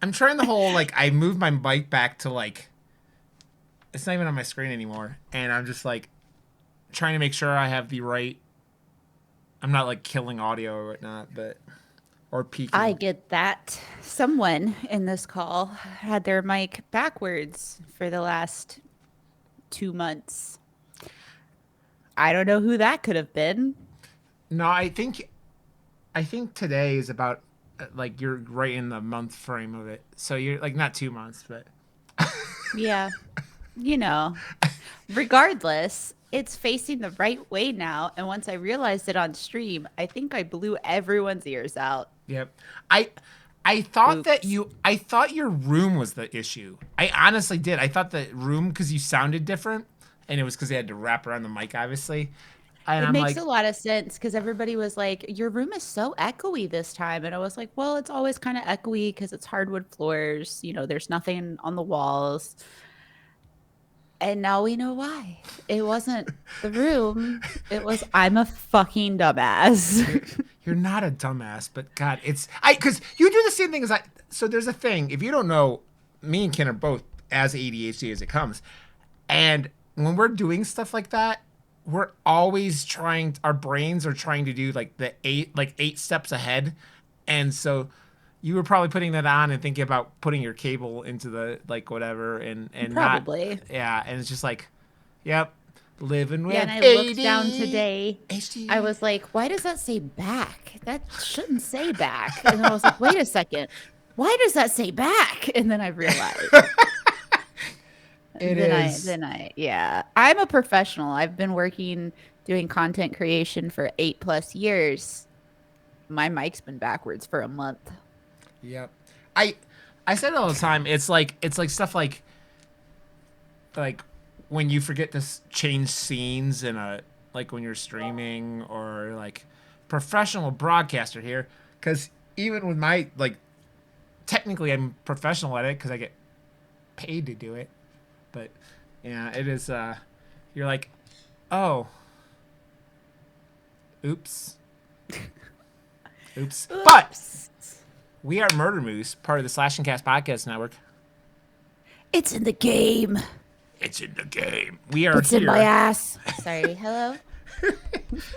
I'm trying the whole like I moved my mic back to like it's not even on my screen anymore, and I'm just like trying to make sure I have the right. I'm not like killing audio or whatnot, but or I peaking. get that. Someone in this call had their mic backwards for the last 2 months. I don't know who that could have been. No, I think today is about like you're right in the month frame of it, so you're like not 2 months, but Yeah, you know. Regardless, it's facing the right way now. And once I realized it on stream, I think I blew everyone's ears out. yep. I I thought that Oops. I thought your room was the issue. I honestly did. I thought the room because you sounded different, and it was because they had to wrap around the mic, obviously. And It I'm makes like, a lot of sense because everybody was like, your room is so echoey this time. And I was like, well, it's always kind of echoey because it's hardwood floors. There's nothing on the walls. And now we know why. It wasn't the room, it was I'm a fucking you're dumbass. you're not a dumbass, but God, it's I because you do the same thing as I. So there's a thing. If you don't know, me and Ken are both as ADHD as it comes, and when we're doing stuff like that, we're always trying. Our brains are trying to do like the eight steps ahead, and so you were probably putting that on and thinking about putting your cable into the like whatever and not Probably. yeah, and it's just like, yep, living Yeah, and with I looked down today. I ADHD. was like, why does that say back? That shouldn't say back. And then I was like, wait a second. Why does that say back? And then I realized. It is. Yeah. I'm a professional. I've been working doing content creation for 8+ years. My mic's been backwards for a month. Yep. I I said it all the time. It's like stuff like when you forget to change scenes in a like when you're streaming or like professional broadcaster here because even with my like technically I'm professional at it because I get paid to do it, but yeah, it is. You're like, oh, oops, oops. But Oops. we are Murder Moose, part of the Slash and Cast Podcast Network. It's in the game. It's in the game. We are It's in my here. ass. Sorry. Hello?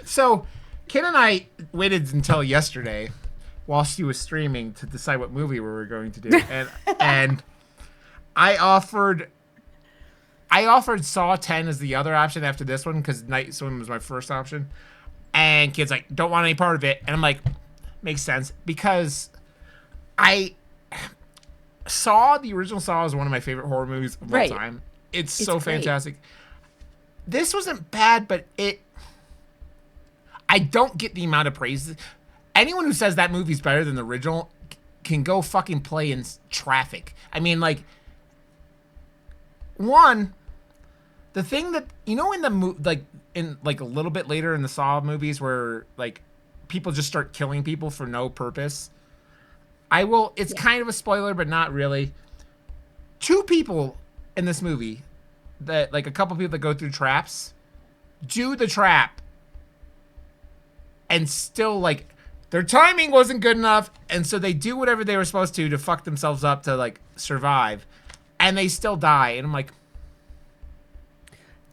So, Ken and I waited until yesterday, while she was streaming, to decide what movie we were going to do, and I offered Saw 10 as the other option after this one because Night Swim was my first option, and Kid's like, don't want any part of it, and I'm like, makes sense because I Saw the original Saw is one of my favorite horror movies of all Right. time. It's It's so great. fantastic. This wasn't bad, but I don't get the amount of praise. Anyone who says that movie's better than the original can go fucking play in traffic. I mean, like, one, the thing that in the like in like a little bit later in the Saw movies where like people just start killing people for no purpose. I will. It's Yeah. kind of a spoiler, but not really. Two people in this movie that like a couple people that go through traps do the trap and still like their timing wasn't good enough, and so they do whatever they were supposed to fuck themselves up to like survive, and they still die. And I'm like,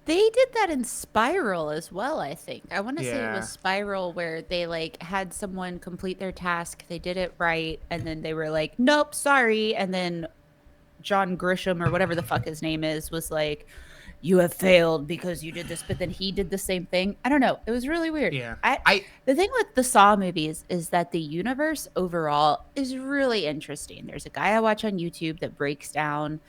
They did that in Spiral as well, I think. I want to say it was yeah, Spiral where they like had someone complete their task, they did it right, and then they were like, "Nope, sorry." And then John Grisham or whatever the fuck his name is was like, "You have failed because you did this," but then he did the same thing. I don't know. It was really weird. yeah. I I The thing with the Saw movies is that the universe overall is really interesting. There's a guy I watch on YouTube that breaks down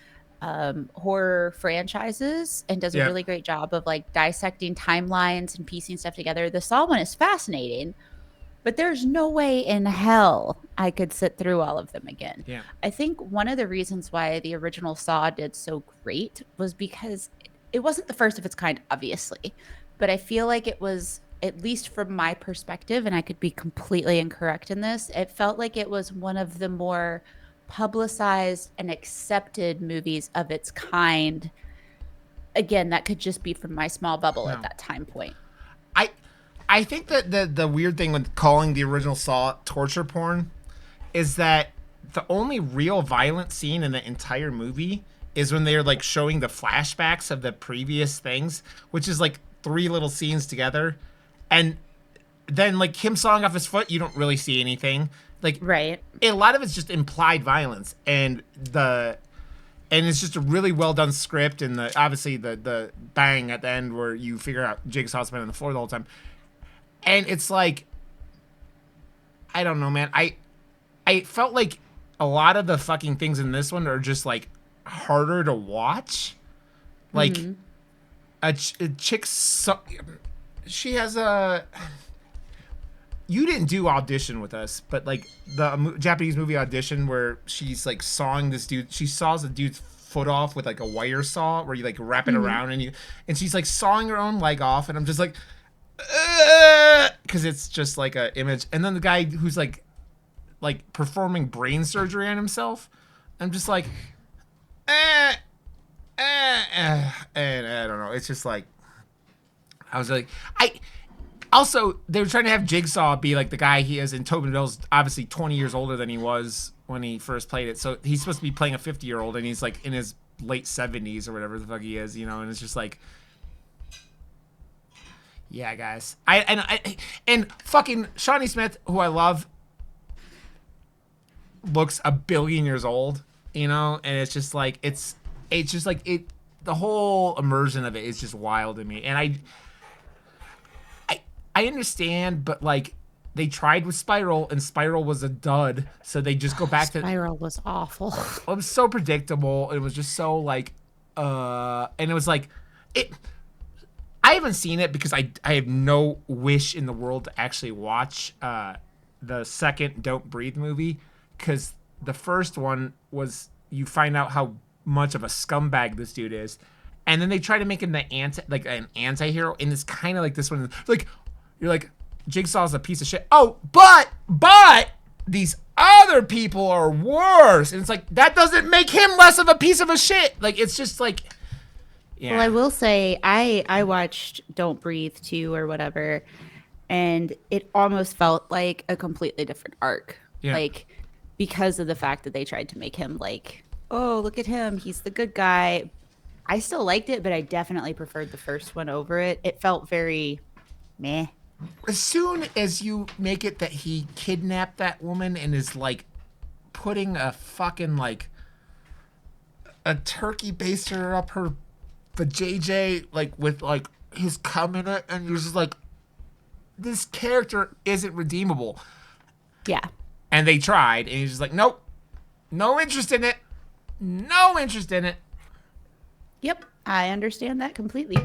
horror franchises and does a Yep. really great job of like dissecting timelines and piecing stuff together. The Saw one is fascinating, but there's no way in hell I could sit through all of them again. Yeah. I think one of the reasons why the original Saw did so great was because it wasn't the first of its kind, obviously, but I feel like it was, at least from my perspective, and I could be completely incorrect in this, it felt like it was one of the more publicized and accepted movies of its kind. Again, that could just be from my small bubble at No. that time point. I think that the weird thing with calling the original Saw torture porn is that the only real violent scene in the entire movie is when they're like showing the flashbacks of the previous things, which is like three little scenes together, and then like him sawing off his foot, you don't really see anything. Like Right. a lot of it's just implied violence, and it's just a really well done script, and obviously the bang at the end where you figure out Jigsaw's been on the floor the whole time, and it's like, I don't know, man. I felt like a lot of the fucking things in this one are just like harder to watch. Like a chick, she has a. You didn't do Audition with us, but like the Japanese movie Audition, where she's like sawing this dude. She saws the dude's foot off with like a wire saw, where you like wrap it around and she's like sawing her own leg off, and I'm just like, because it's just like a image. And then the guy who's like performing brain surgery on himself, I'm just like, and I don't know. It's just like, I was like, Also, they were trying to have Jigsaw be like the guy he is, and Tobin Bell's obviously 20 years older than he was when he first played it. So he's supposed to be playing a 50-year-old, and he's like in his late 70s or whatever the fuck he is, and it's just like, yeah, guys. And fucking Shawnee Smith, who I love, looks a billion years old, and it's just like it's just like the whole immersion of it is just wild to me, and I understand, but like they tried with Spiral, and Spiral was a dud, so they just go back to Spiral was awful. It was so predictable. It was just so like, and it was like, I haven't seen it because I have no wish in the world to actually watch the second Don't Breathe movie, because the first one was you find out how much of a scumbag this dude is, and then they try to make him an anti-hero, and it's kind of like this one, like. You're like, Jigsaw's a piece of shit. Oh, but these other people are worse. And it's like, that doesn't make him less of a piece of a shit. Like, it's just like, yeah. Well, I will say I watched Don't Breathe 2 or whatever, and it almost felt like a completely different arc. Yeah. Like, because of the fact that they tried to make him like, oh, look at him, he's the good guy. I still liked it, but I definitely preferred the first one over it. It felt very meh. As soon as you make it that he kidnapped that woman and is like putting a fucking like a turkey baster up her vajayjay, like with like his cum in it, and you're just like, this character isn't redeemable. Yeah. And they tried, and he's just like, nope, no interest in it, no interest in it. Yep, I understand that completely.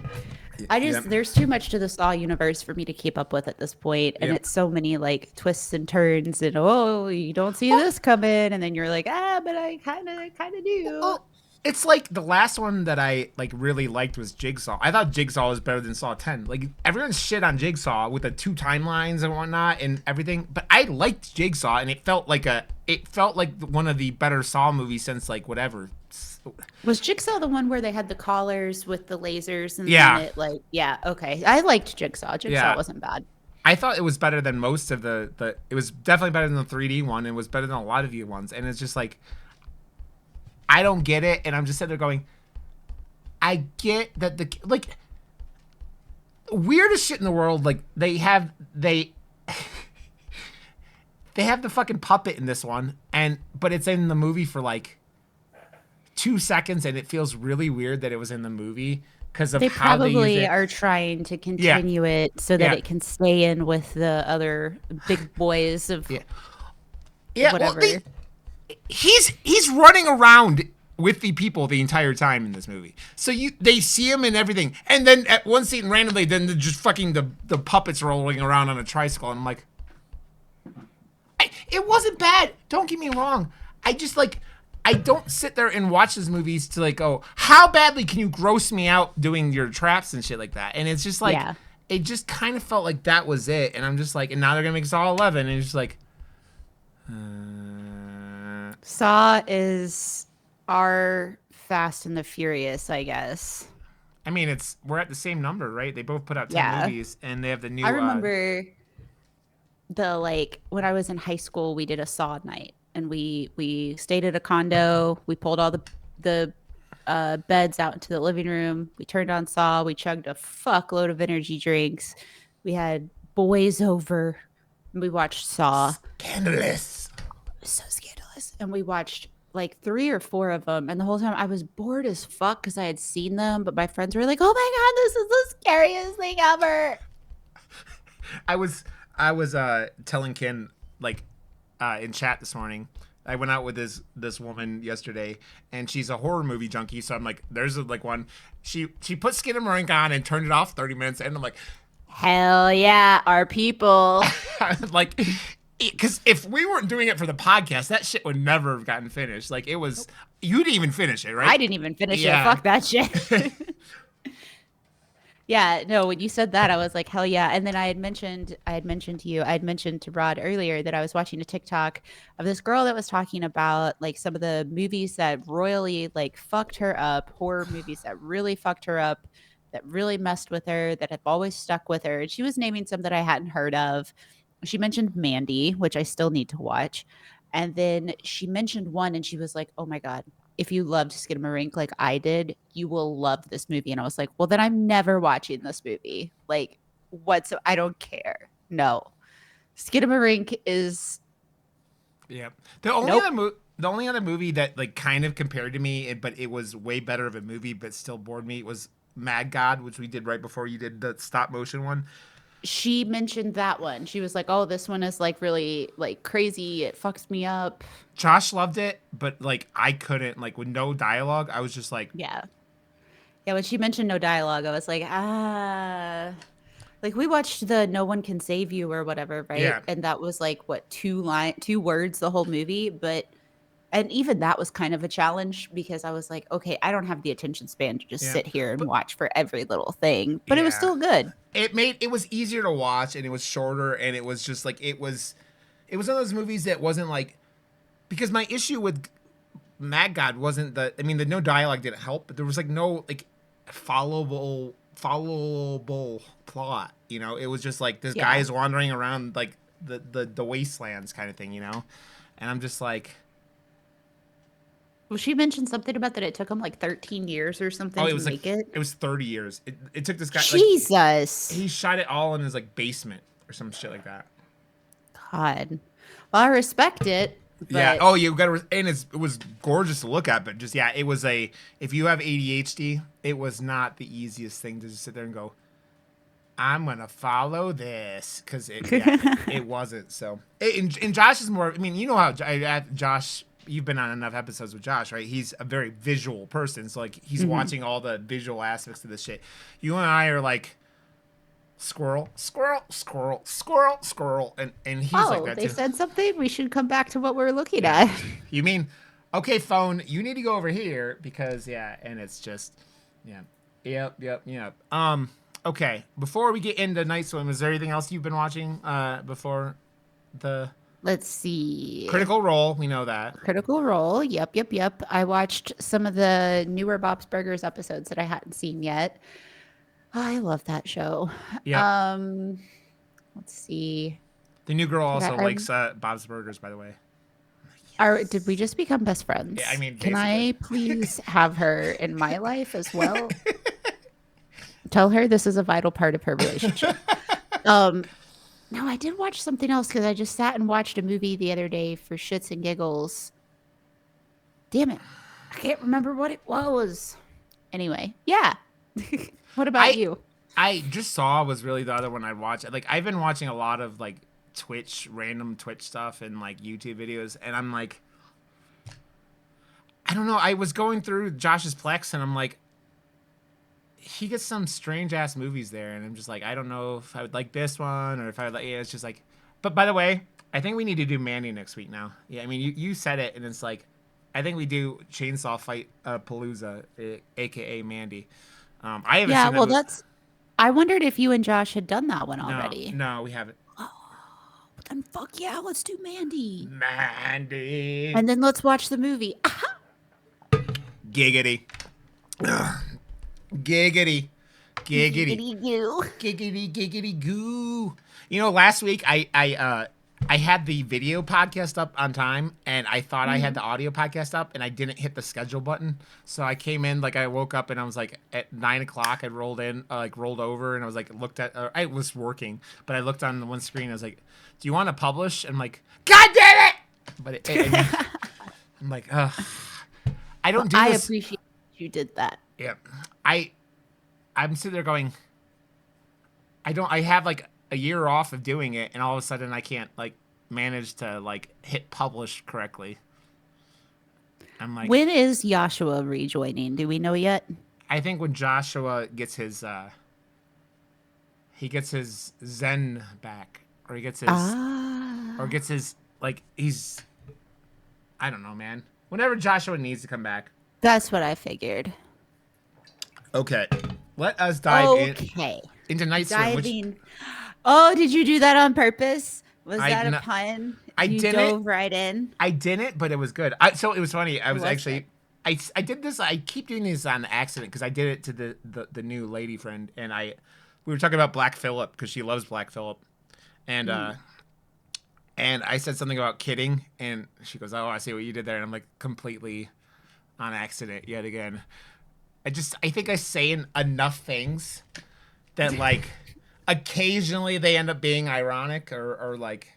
There's too much to the Saw universe for me to keep up with at this point, and it's so many like twists and turns, and oh, you don't see this coming, and then you're like, but I kind of do. Well, it's like the last one that I like really liked was Jigsaw. I thought Jigsaw was better than Saw 10. Like everyone's shit on Jigsaw with the 2 timelines and whatnot and everything, but I liked Jigsaw, and it felt like one of the better Saw movies since like whatever. Was Jigsaw the one where they had the collars with the lasers and yeah, then it like okay. I liked Jigsaw. Jigsaw wasn't bad. I thought it was better than most of the it was definitely better than the 3D one, and was better than a lot of the ones, and it's just like, I don't get it, and I'm just sitting there going, I get that the like weirdest shit in the world, like they have the fucking puppet in this one, but it's in the movie for like 2 seconds, and it feels really weird that it was in the movie because of how they use it. They probably are trying to continue it so that it can stay in with the other big boys of whatever. Well, he's running around with the people the entire time in this movie, so they see him and everything, and then at one scene randomly, then just fucking the puppets rolling around on a tricycle, and I'm like, it wasn't bad. Don't get me wrong. I just like. I don't sit there and watch these movies to like, oh, how badly can you gross me out doing your traps and shit like that? And it's just like, it just kind of felt like that was it. And I'm just like, and now they're going to make Saw 11. And it's just like, Saw is our Fast and the Furious, I guess. I mean, we're at the same number, right? They both put out 10 movies, and they have the new. I remember when I was in high school, we did a Saw night. and we stayed at a condo. We pulled all the beds out into the living room. We turned on Saw. We chugged a fuckload of energy drinks. We had boys over. And we watched Saw. Scandalous. So scandalous. And we watched like 3 or 4 of them. And the whole time I was bored as fuck because I had seen them. But my friends were like, "Oh my god, this is the scariest thing ever." I was telling Ken like in chat this morning. I went out with this woman yesterday, and she's a horror movie junkie. So I'm like, there's like one. She put Skinamarink on and turned it off 30 minutes, and I'm like, hell yeah, our people. like, because if we weren't doing it for the podcast, that shit would never have gotten finished. Like it was, you didn't even finish it, right? I didn't even finish it. Fuck that shit. Yeah, no, when you said that, I was like, hell yeah. And then I had mentioned to Rod earlier that I was watching a TikTok of this girl that was talking about like some of the movies that royally like fucked her up, horror movies that really fucked her up, that really messed with her, that have always stuck with her. And she was naming some that I hadn't heard of. She mentioned Mandy, which I still need to watch. And then she mentioned one and she was like, oh my God, if you loved Skinamarink like I did, you will love this movie. And I was like, well, then I'm never watching this movie. Like, I don't care. No. Skinamarink is. Yeah. The only other movie that like kind of compared to me, but it was way better of a movie, but still bored me, was Mad God, which we did right before you did the stop motion one. She mentioned that one. She was like, "Oh, this one is like really like crazy. It fucks me up." Josh loved it, but like I couldn't, like with no dialogue. I was just like, yeah. When she mentioned no dialogue, I was like, like we watched the No One Can Save You or whatever, right? Yeah. And that was like what 2 words the whole movie, and even that was kind of a challenge because I was like, okay, I don't have the attention span to just sit here and watch for every little thing, but it was still good. It was easier to watch, and it was shorter, and it was just like it was one of those movies that wasn't like, because my issue with Mad God wasn't the no dialogue didn't help, but there was like no like followable plot, you know. It was just like this guy is wandering around like the wastelands kind of thing, you know. And I'm just like, well, she mentioned something about that it took him like 13 years or something to make it. It was 30 years. It took this guy. Jesus. Like, he shot it all in his like basement or some shit like that. God. Well, I respect it. But... yeah. Oh, you got to, and it was gorgeous to look at, but just it was if you have ADHD, it was not the easiest thing to just sit there and go, I'm gonna follow this, because it wasn't. So, and Josh is more. I mean, you know how Josh. You've been on enough episodes with Josh, right? He's a very visual person, so like he's watching all the visual aspects of this shit. You and I are like squirrel, squirrel, squirrel, squirrel, squirrel, and he's like that too. They said something. We should come back to what we're looking at. You mean, okay, phone, you need to go over here because and it's just yep. Okay, before we get into Night Swim, is there anything else you've been watching before the? Let's see. Critical Role, we know that. Critical Role, yep. I watched some of the newer Bob's Burgers episodes that I hadn't seen yet. I love that show. Yeah. Let's see. The new girl also likes Bob's Burgers, by the way. Yes. Did we just become best friends? Yeah, I mean, can I please have her in my life as well? Tell her this is a vital part of her relationship. No, I did watch something else because I just sat and watched a movie the other day for shits and giggles. Damn it. I can't remember what it was. Anyway, yeah. What about you? I just Saw was really the other one I watched. Like, I've been watching a lot of like random Twitch stuff and like YouTube videos, and I'm like, I don't know. I was going through Josh's Plex, and I'm like, he gets some strange ass movies there, and I'm just like, I don't know if I would like this one or if I would like. Yeah, it's just like. But by the way, I think we need to do Mandy next week now. Yeah, I mean, you said it, and it's like, I think we do Chainsaw Fight Palooza, aka Mandy. I haven't. Yeah, well, that's. I wondered if you and Josh had done that one already. No, we haven't. Oh, then fuck yeah, let's do Mandy. Mandy. And then let's watch the movie. Giggity. Giggity. Giggity. Giggity goo. Giggity, giggity goo. You know, last week I I had the video podcast up on time, and I thought I had the audio podcast up, and I didn't hit the schedule button. So I came in, like, I woke up, and I was like, at 9 o'clock, I rolled in, rolled over, and I was like, looked at, I was working, but I looked on the one screen. I was like, "Do you want to publish?" And I'm like, "God damn it!" But I'm like, ugh. I don't do I this. appreciate you did that. Yeah, I'm sitting there going, I have like a year off of doing it, and all of a sudden I can't like manage to like hit publish correctly. I'm like, When is Joshua rejoining? Do we know yet? I think when Joshua gets his Zen back, or he gets his Ah. gets his like he's I don't know, man. Whenever Joshua needs to come back. That's what I figured. Okay, let us dive Okay. into Night Swim. Diving. Oh, did you do that on purpose? Was I that a kn- pun? I You didn't. dove right in. I didn't, but it was good. So it was funny. I was Was actually, it? I did this. I keep doing this on accident because I did it to the new lady friend, and we were talking about Black Phillip because she loves Black Phillip, and and I said something about kidding, and she goes, "Oh, I see what you did there," and I'm like, completely on accident yet again. I think I say enough things that like occasionally they end up being ironic or like.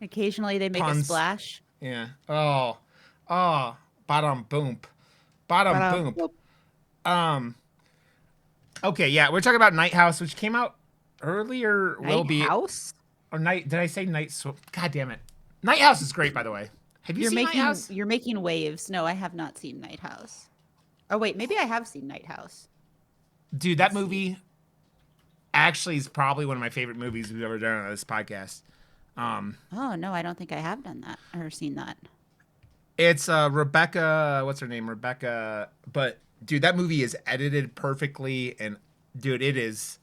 Occasionally they make a Puns. splash. Yeah. Oh. Bottom boom. Bottom boom. Okay, yeah, we're talking about Night House, which came out earlier. Will be House? or night. Did I say Night Swim? God damn it. Night House is great, by the way. Have you seen Night House? You're making waves. No, I have not seen Night House. Oh wait, maybe I have seen Night House. Dude, that movie actually is probably one of my favorite movies we've ever done on this podcast. Oh no, I don't think I have done that or seen that. It's Rebecca. What's her name? Rebecca. But dude, that movie is edited perfectly, and dude, it is.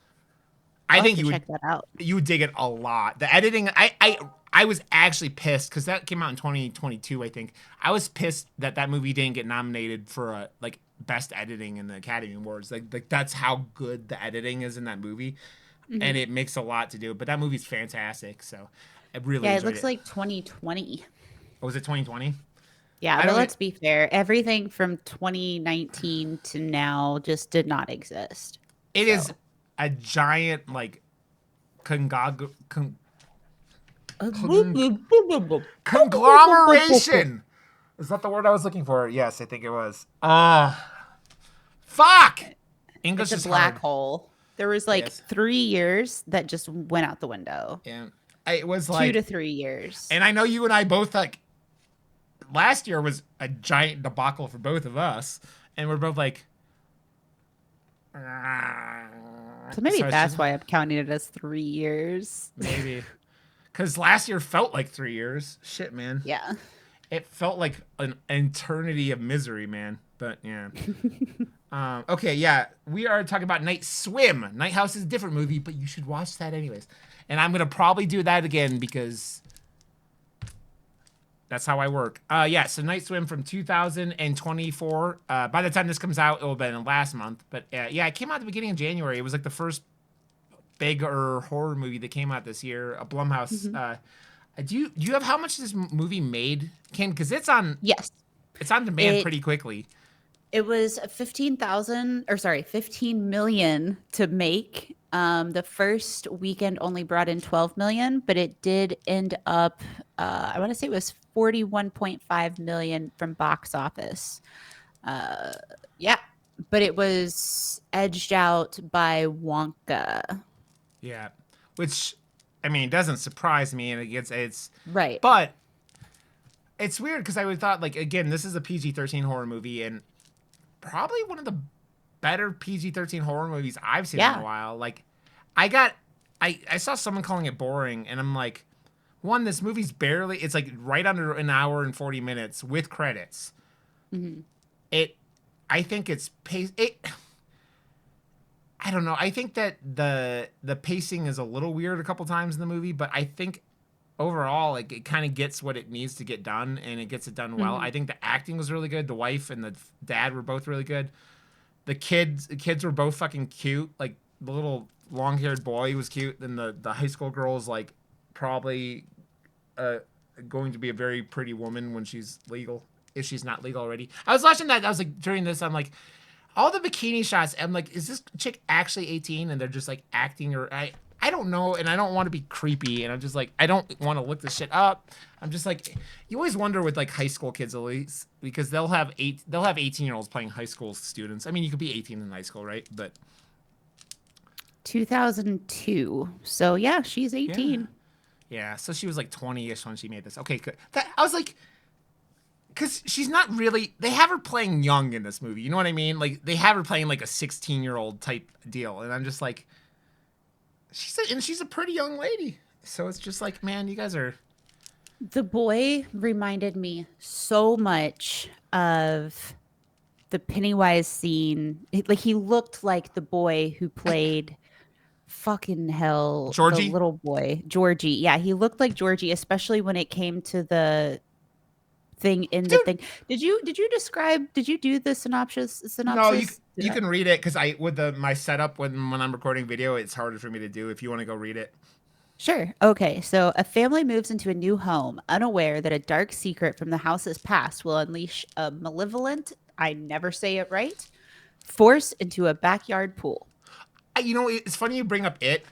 I think you would check that out. You would dig it a lot. The editing, I was actually pissed because that came out in 2022. I think I was pissed that movie didn't get nominated for like best editing in the Academy Awards. Like that's how good the editing is in that movie, and it makes a lot to do. But that movie's fantastic. So I really Yeah, it enjoyed looks like 2020. Oh, was it 2020? Yeah, but let's be fair. Everything from 2019 to now just did not exist. It is a giant like conglomeration. Is that the word I was looking for? Yes, I think it was. Fuck. English It's is a black hard. hole. There was like Yes. 3 years that just went out the window. Yeah, it was like 2 to 3 years. And I know you and I both like. Last year was a giant debacle for both of us, and we're both like. So maybe it's that's just- why I'm counting it as 3 years. Maybe. Because last year felt like 3 years. Shit, man. Yeah. It felt like an eternity of misery, man. But yeah. Okay, yeah. We are talking about Night Swim. Night House is a different movie, but you should watch that anyways. And I'm going to probably do that again because that's how I work. Yeah, so Night Swim from 2024. By the time this comes out, it will have been last month. But yeah, it came out at the beginning of January. It was like the first bigger horror movie that came out this year. A Blumhouse. Do you have how much this movie made, Kim? Because it's on Yes. demand pretty quickly. It was 15 million to make. The first weekend only brought in 12 million, but it did end up, I want to say it was 41.5 million from box office. Yeah, but it was edged out by Wonka. Yeah, which I mean doesn't surprise me, and it's Right. but it's weird because I would thought like again this is a PG-13 horror movie and probably one of the better PG-13 horror movies I've seen in a while. Like I saw someone calling it boring, and I'm like, one, this movie's it's like right under an hour and 40 minutes with credits. I think it's I don't know. I think that the pacing is a little weird a couple times in the movie, but I think overall like it kind of gets what it needs to get done, and it gets it done well. I think the acting was really good. The wife and the dad were both really good. The kids were both fucking cute. Like the little long-haired boy was cute, and the high school girl's like probably going to be a very pretty woman when she's legal, if she's not legal already. I was watching that. I was like, during this, I'm like, all the bikini shots. I'm like, is this chick actually 18? And they're just like acting, or I don't know, and I don't want to be creepy, and I'm just like, I don't want to look this shit up. I'm just like, you always wonder with like high school kids at least, because they'll have 18-year-olds playing high school students. I mean, you could be 18 in high school, right? But 2002. So yeah, she's 18. yeah, so she was like 20-ish when she made this. Okay, good. I was like, because she's not really. They have her playing young in this movie. You know what I mean? Like they have her playing like a 16-year-old type deal, and I'm just like, she's a pretty young lady. So it's just like, man, you guys are. The boy reminded me so much of the Pennywise scene. Like he looked like the boy who played fucking hell, Georgie? the little boy, Georgie. Yeah, he looked like Georgie, especially when it came to the thing in the thing. Did you do the synopsis? No, you can read it, because my setup when I'm recording video, it's harder for me to do. If you want to go read it. Sure. Okay. So a family moves into a new home, unaware that a dark secret from the house's past will unleash a malevolent, I never say it right, force into a backyard pool. You know, it's funny you bring up it,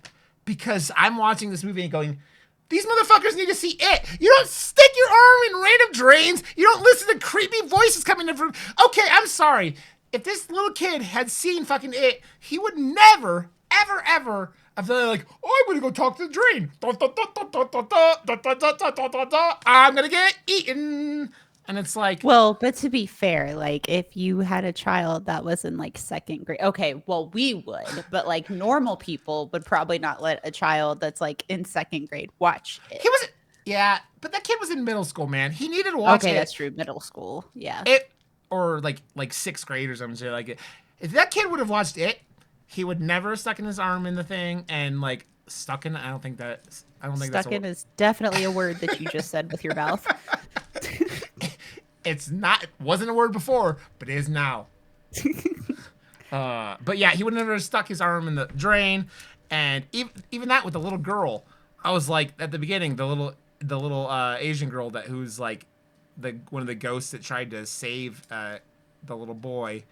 because I'm watching this movie and going, these motherfuckers need to see it. You don't stick your arm in random drains. You don't listen to creepy voices coming in from. Okay, I'm sorry. If this little kid had seen fucking it, he would never, ever, ever have been like, oh, I'm gonna go talk to the drain. I'm gonna get eaten. And it's like, well, but to be fair, like if you had a child that was in like second grade, okay, well, we would, but like normal people would probably not let a child that's like in second grade watch it. He was, yeah, but that kid was in middle school, man. He needed to watch it. Okay, that's true. Middle school, yeah. Or like sixth grade or something like it. If that kid would have watched it, he would never have stuck in his arm in the thing and like stuck in. I don't think that's. Stuck in is definitely a word that you just said with your mouth. It's not. Wasn't a word before, but it is now. But yeah, he would never have stuck his arm in the drain, and even that with the little girl, I was like at the beginning, the little Asian girl who's like one of the ghosts that tried to save the little boy,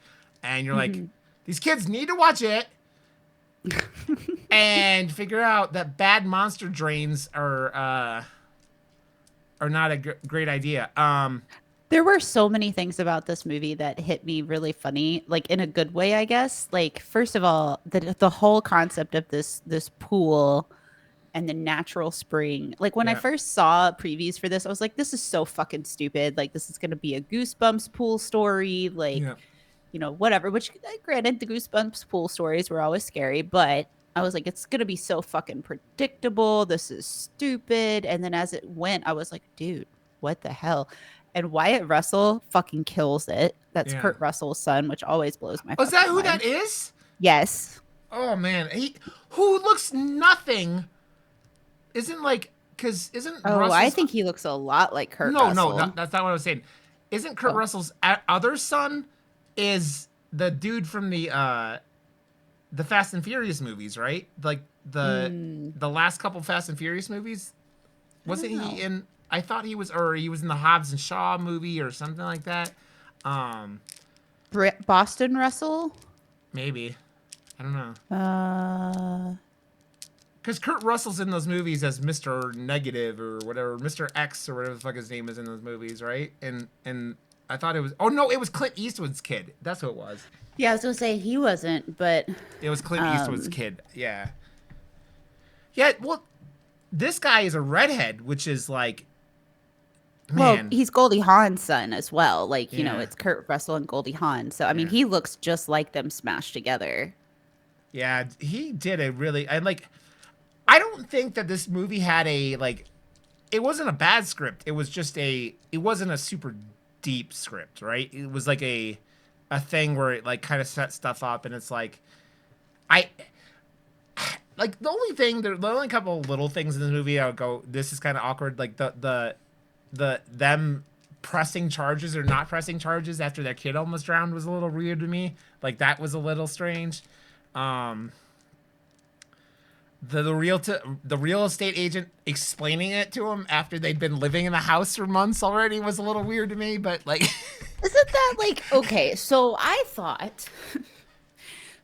and you're like, these kids need to watch it. And figure out that bad monster drains are not a great idea. There were so many things about this movie that hit me really funny, like in a good way, I guess. Like first of all, the whole concept of this pool and the natural spring. Like when I first saw previews for this, I was like, this is so fucking stupid. Like this is going to be a Goosebumps pool story. Like, you know, whatever, which granted the Goosebumps pool stories were always scary, but I was like, it's going to be so fucking predictable. This is stupid. And then as it went, I was like, dude, what the hell? And Wyatt Russell fucking kills it. That's Kurt Russell's son, which always blows my mind. Is that who that is? Yes. Oh, man. Who looks nothing. Isn't like, because isn't I think he looks a lot like Kurt Russell. No, that's not what I was saying. Isn't Kurt Russell's other son is the dude from the Fast and Furious movies, right? Like the last couple Fast and Furious movies. Wasn't he in? I thought he was in the Hobbs and Shaw movie or something like that. Boston Russell? Maybe. I don't know. Because Kurt Russell's in those movies as Mr. Negative or whatever, Mr. X or whatever the fuck his name is in those movies, right? And I thought it was. Oh no, it was Clint Eastwood's kid. That's who it was. Yeah, I was gonna say he wasn't, but it was Clint Eastwood's kid. Yeah. Yeah. Well, this guy is a redhead, which is like. Man. Well, he's Goldie Hawn's son as well. Like, you know, it's Kurt Russell and Goldie Hawn. So, I mean, he looks just like them smashed together. Yeah, he did a really... I don't think that this movie had a, like... It wasn't a bad script. It was just a... It wasn't a super deep script, right? It was like a thing where it, like, kind of set stuff up, and it's like... Like, the only couple of little things in this movie I would go, this is kind of awkward. Like, them pressing charges or not pressing charges after their kid almost drowned was a little weird to me. Like that was a little strange. the real estate agent explaining it to him after they'd been living in the house for months already was a little weird to me, but like Isn't that like okay? So I thought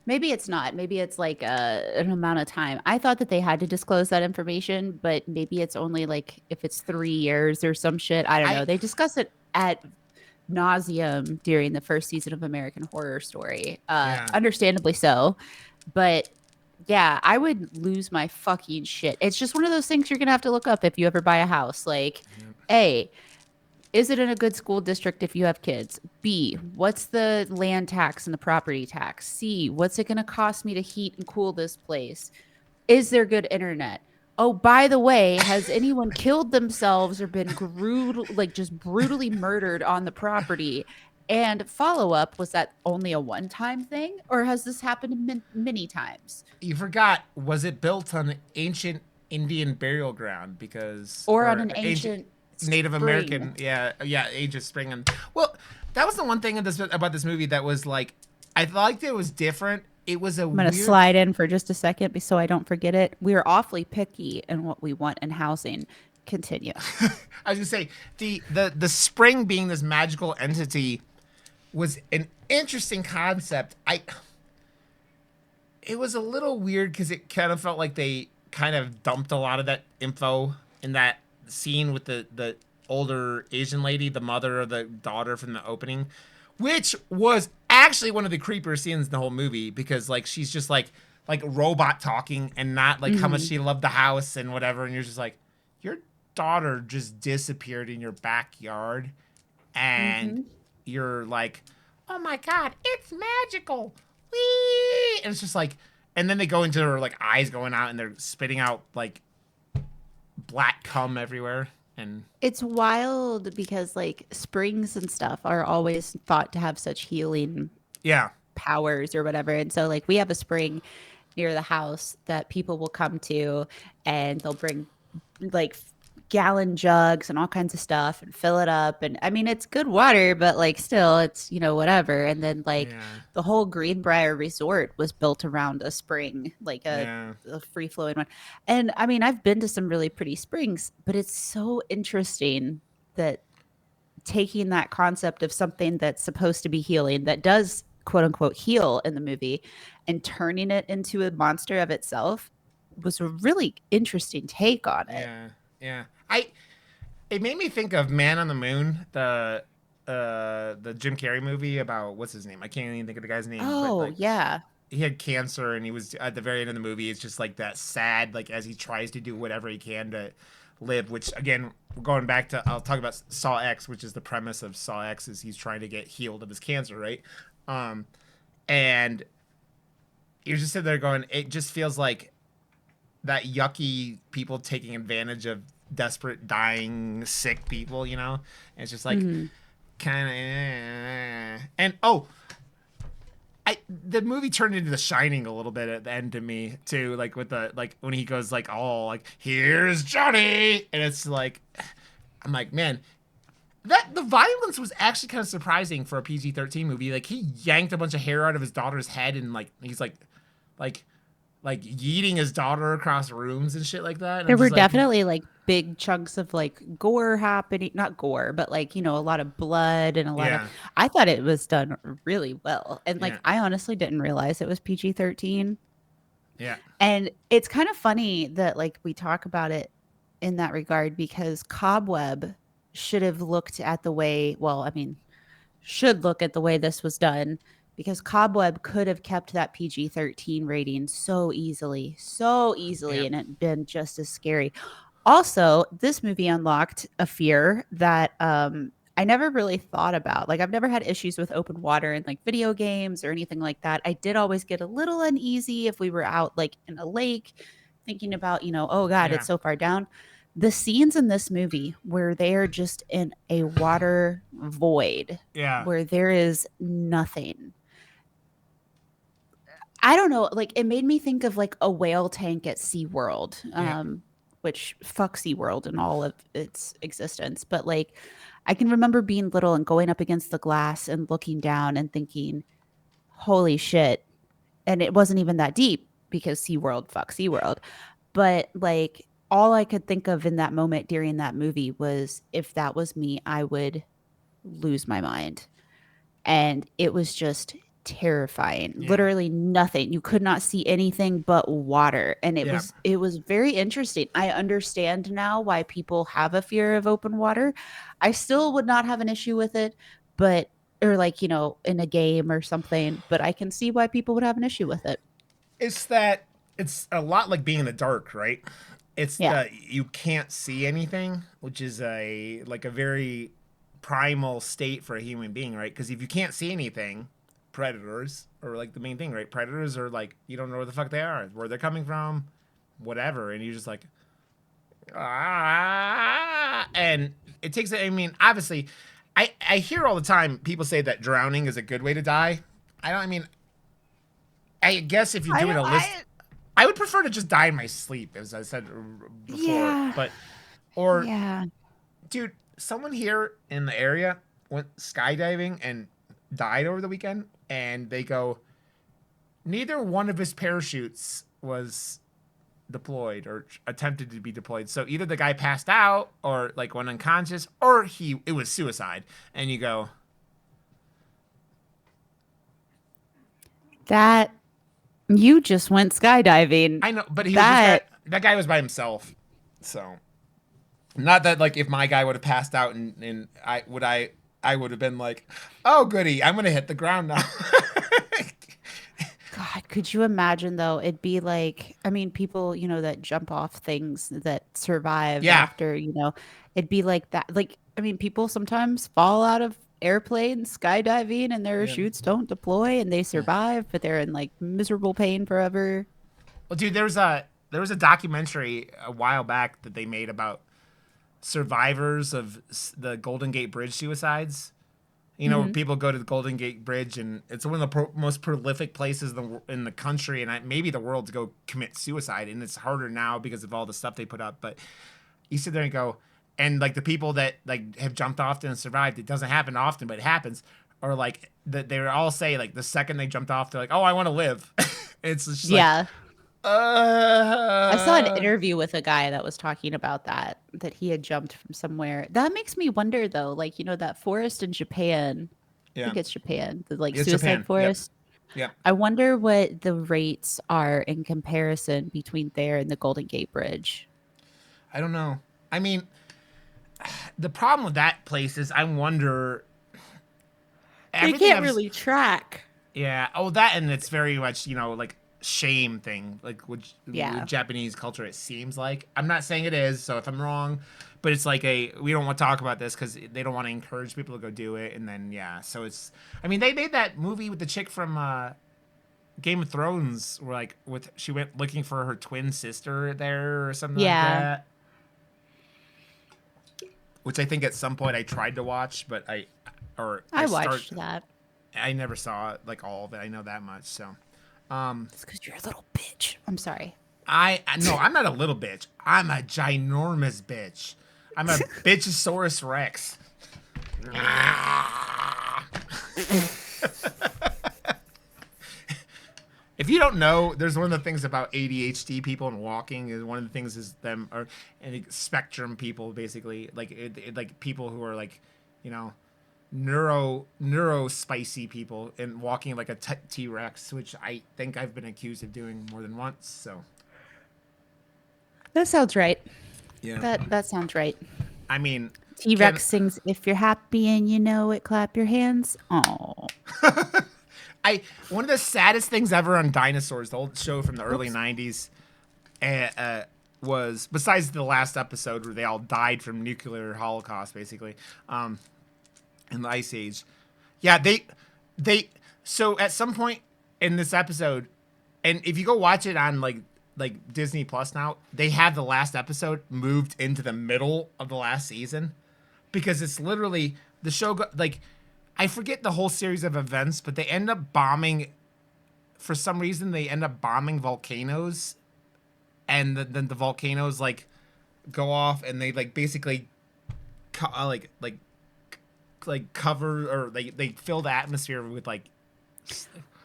maybe it's not. Maybe it's like an amount of time. I thought that they had to disclose that information, but maybe it's only like if it's 3 years or some shit. I don't I know. They discuss it at nauseum during the first season of American Horror Story. yeah. Understandably so. But yeah, I would lose my fucking shit. It's just one of those things you're gonna have to look up if you ever buy a house. Like, A, is it in a good school district if you have kids? B, what's the land tax and the property tax? C, what's it gonna cost me to heat and cool this place? Is there good internet? Oh, by the way, has anyone killed themselves or been like just brutally murdered on the property? And follow up, was that only a one-time thing, or has this happened many times? You forgot, was it built on ancient Indian burial ground because Or on or an ancient Native spring? American, yeah, Age of Spring, and well, that was the one thing about this movie that was like, I liked it was different. It was a I'm going to weird. slide in for just a second so I don't forget it. We are awfully picky in what we want in housing. Continue. I was gonna say the spring being this magical entity was an interesting concept. It was a little weird because it kind of felt like they kind of dumped a lot of that info in that scene with the older Asian lady, the mother or the daughter from the opening, which was actually one of the creepier scenes in the whole movie because like she's just like robot talking and not like how much Hmm. she loved the house and whatever, and you're just like, your daughter just disappeared in your backyard, and Hmm. you're like, oh my god, it's magical. Whee! And it's just like, and then they go into her like eyes going out and they're spitting out like black cum everywhere. And It's wild because like springs and stuff are always thought to have such healing yeah, powers or whatever. And so like we have a spring near the house that people will come to and they'll bring like gallon jugs and all kinds of stuff and fill it up. And I mean it's good water, but like still it's, whatever. And then like yeah, the whole Greenbrier resort was built around a spring, like yeah, a free flowing one. And I mean I've been to some really pretty springs, but it's so interesting that taking that concept of something that's supposed to be healing that does quote unquote heal in the movie and turning it into a monster of itself was a really interesting take on it. yeah, yeah. It made me think of Man on the Moon, the Jim Carrey movie about what's his name? I can't even think of the guy's name, but Oh, like yeah. he had cancer and he was at the very end of the movie. It's just like that sad, like as he tries to do whatever he can to live. Which again, going back to I'll talk about Saw X, which is the premise of Saw X is he's trying to get healed of his cancer, right? Um, and you're just sitting there going, it just feels like that yucky people taking advantage of desperate, dying, sick people, you know? And it's just like Mhm. kind of, and oh, the movie turned into The Shining a little bit at the end to me too, like with the like when he goes like, oh, like here's Johnny, and it's like, I'm like, man, that the violence was actually kind of surprising for a PG-13 movie. Like he yanked a bunch of hair out of his daughter's head and like he's like like yeeting his daughter across rooms and shit like that. And There I'm were just like, definitely like big chunks of like gore happening, not gore, but like, a lot of blood and a lot of yeah, I thought it was done really well. And like yeah, I honestly didn't realize it was PG-13. yeah, And it's kind of funny that like we talk about it in that regard because Cobweb should have looked at the way, well, I mean, should look at the way this was done because Cobweb could have kept that PG-13 rating so yeah, easily, and it been just as scary. Also, this movie unlocked a fear that I never really thought about. Like, I've never had issues with open water in like video games or anything like that. I did always get a little uneasy if we were out like in a lake thinking about, oh God, yeah, it's so far down. The scenes in this movie where they are just in a water void, yeah, where there is nothing. I don't know, like it made me think of like a whale tank at SeaWorld, yeah, which fuck SeaWorld and all of its existence. But like I can remember being little and going up against the glass and looking down and thinking, holy shit. And it wasn't even that deep. because SeaWorld, fuck SeaWorld. But like all I could think of in that moment during that movie was if that was me, I would lose my mind. And it was just terrifying. Yeah. Literally nothing. You could not see anything but water. And Yeah. it was very interesting. I understand now why people have a fear of open water. I still would not have an issue with it, but or like, in a game or something, but I can see why people would have an issue with it. It's that it's a lot like being in the dark, right? It's Yeah. that you can't see anything, which is a very primal state for a human being, right? Because if you can't see anything, predators are like the main thing, right? Predators are like you don't know where the fuck they are, where they're coming from, whatever, and you're just like ah, and it takes. I mean, obviously, I hear all the time people say that drowning is a good way to die. I don't. I mean, I guess if you're I doing don't a list, I would prefer to just die in my sleep, as I said before. Yeah. But or Yeah. dude, someone here in the area went skydiving and died over the weekend, and they go, neither one of his parachutes was deployed or attempted to be deployed. So either the guy passed out or like went unconscious, or it was suicide. And you go, That you just went skydiving. I know, but That that guy was by himself. So not that like if my guy would have passed out and I would have been like, oh goody, I'm gonna hit the ground now. God, could you imagine though? It'd be like, I mean, people, that jump off things that survive Yeah. after, it'd be like that. Like, I mean, people sometimes fall out of airplanes skydiving and their Yeah. chutes don't deploy and they survive, but they're in like miserable pain forever. Well, dude, there was a documentary a while back that they made about survivors of the Golden Gate Bridge suicides. You know, Mhm. people go to the Golden Gate Bridge, and it's one of the most prolific places in the country, and maybe the world, to go commit suicide. And it's harder now because of all the stuff they put up. But you sit there and go, and like the people that like have jumped off and survived, it doesn't happen often, but it happens. Or like that, they all say like the second they jumped off, they're like, "Oh, I want to live." It's just like, Yeah. I saw an uh, interview with a guy that was talking about that he had jumped from somewhere. That makes me wonder though, like, that forest in Japan, I yeah, think it's Japan, the like it's suicide Japan. Yep, forest. yep. I wonder what the rates are in comparison between there and the Golden Gate Bridge. I don't know. I mean, the problem with that place is I wonder They everything can't I've really track. yeah. Oh, that, and it's very much like shame thing, like with Yeah. Japanese culture. It seems like, I'm not saying it is, so if I'm wrong, but it's like we don't want to talk about this because they don't want to encourage people to go do it, and then yeah. So it's, I mean, they made that movie with the chick from Game of Thrones, where like she went looking for her twin sister there or something like Yeah. that. Which I think at some point I tried to watch, but I watched that. I never saw it, like all of it. I know that much. So, It's because you're a little bitch. I'm sorry. no, I'm not a little bitch. I'm a ginormous bitch. I'm a bitchosaurus rex. If you don't know, there's one of the things about ADHD people and walking is one of the things is them or and spectrum people, basically like like people who are like, you know, neuro spicy people and walking like a T-Rex, which I think I've been accused of doing more than once. So That sounds right. yeah, That sounds right. I mean, T-Rex sings "If You're Happy and You Know It, Clap Your Hands." Oh, one of the saddest things ever on Dinosaurs, the old show from the early '90s, was, besides the last episode where they all died from nuclear holocaust, basically, in the Ice Age. Yeah, they so at some point in this episode, and if you go watch it on like Disney Plus now, they have the last episode moved into the middle of the last season because it's literally the show like, I forget the whole series of events, but they end up bombing. For some reason, they end up bombing volcanoes, and then the volcanoes like go off, and they like basically like cover, or they fill the atmosphere with like